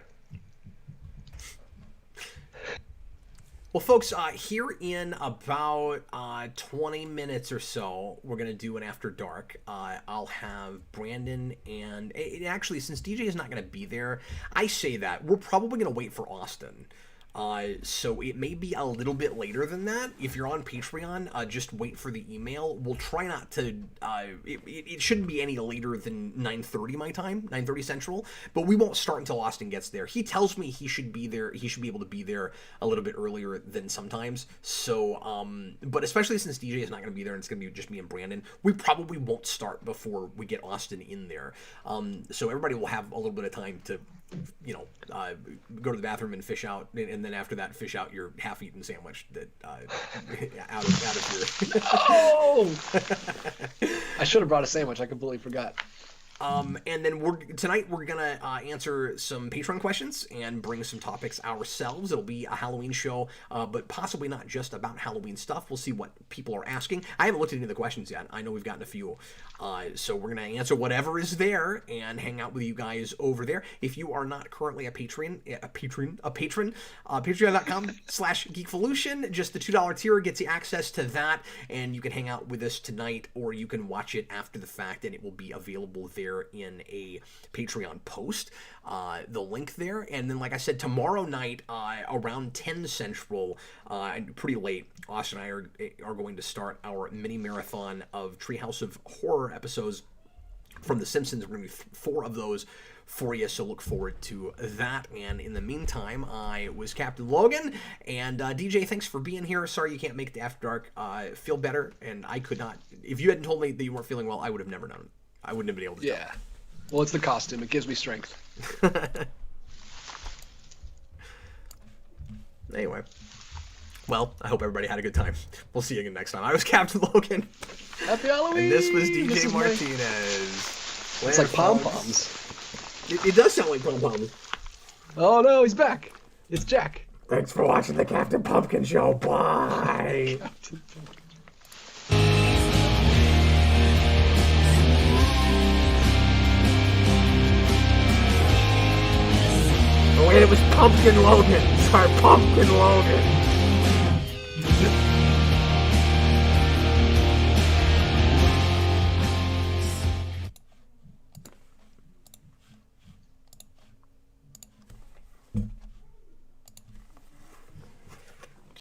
[SPEAKER 1] Well, folks, here in about 20 minutes or so, we're going to do an After Dark. I'll have Brandon and... actually, since DJ is not going to be there, I say that. We're probably going to wait for Austin. So it may be a little bit later than that. If you're on Patreon, just wait for the email. We'll try not to... it shouldn't be any later than 9:30 my time, 9:30 Central, but we won't start until Austin gets there. He tells me he should be there. He should be able to be there a little bit earlier than sometimes. So, but especially since DJ is not going to be there and it's going to be just me and Brandon, we probably won't start before we get Austin in there. So everybody will have a little bit of time to... go to the bathroom and fish out, and then after that, fish out your half-eaten sandwich that out of your.
[SPEAKER 2] No! I should have brought a sandwich. I completely forgot.
[SPEAKER 1] And then tonight we're gonna answer some Patreon questions and bring some topics ourselves. It'll be a Halloween show, but possibly not just about Halloween stuff. We'll see what people are asking. I haven't looked at any of the questions yet. I know we've gotten a few, so we're gonna answer whatever is there and hang out with you guys over there. If you are not currently a patron, patreon.com/Geekvolution. Just the $2 tier gets you access to that, and you can hang out with us tonight, or you can watch it after the fact, and it will be available there in a Patreon post, the link there. And then, like I said, tomorrow night around 10 Central, pretty late, Austin and I are going to start our mini marathon of Treehouse of Horror episodes from The Simpsons. We're going to be 4 of those for you, so look forward to that. And in the meantime, I was Captain Logan, and DJ, thanks for being here. Sorry you can't make it to After Dark. Feel better, and I could not. If you hadn't told me that you weren't feeling well, I would have never known it. I wouldn't have been able to.
[SPEAKER 2] Yeah. Well, it's the costume. It gives me strength.
[SPEAKER 1] Anyway. Well, I hope everybody had a good time. We'll see you again next time. I was Captain Logan.
[SPEAKER 2] Happy Halloween!
[SPEAKER 1] And this was DJ Martinez.
[SPEAKER 2] It's like pom-poms.
[SPEAKER 1] It does sound like pom-poms.
[SPEAKER 2] Oh no, he's back. It's Jack.
[SPEAKER 1] Thanks for watching the Captain Pumpkin Show. Bye! Captain Pumpkin. Oh wait, it was Pumpkin Logan. Sorry, Pumpkin Logan.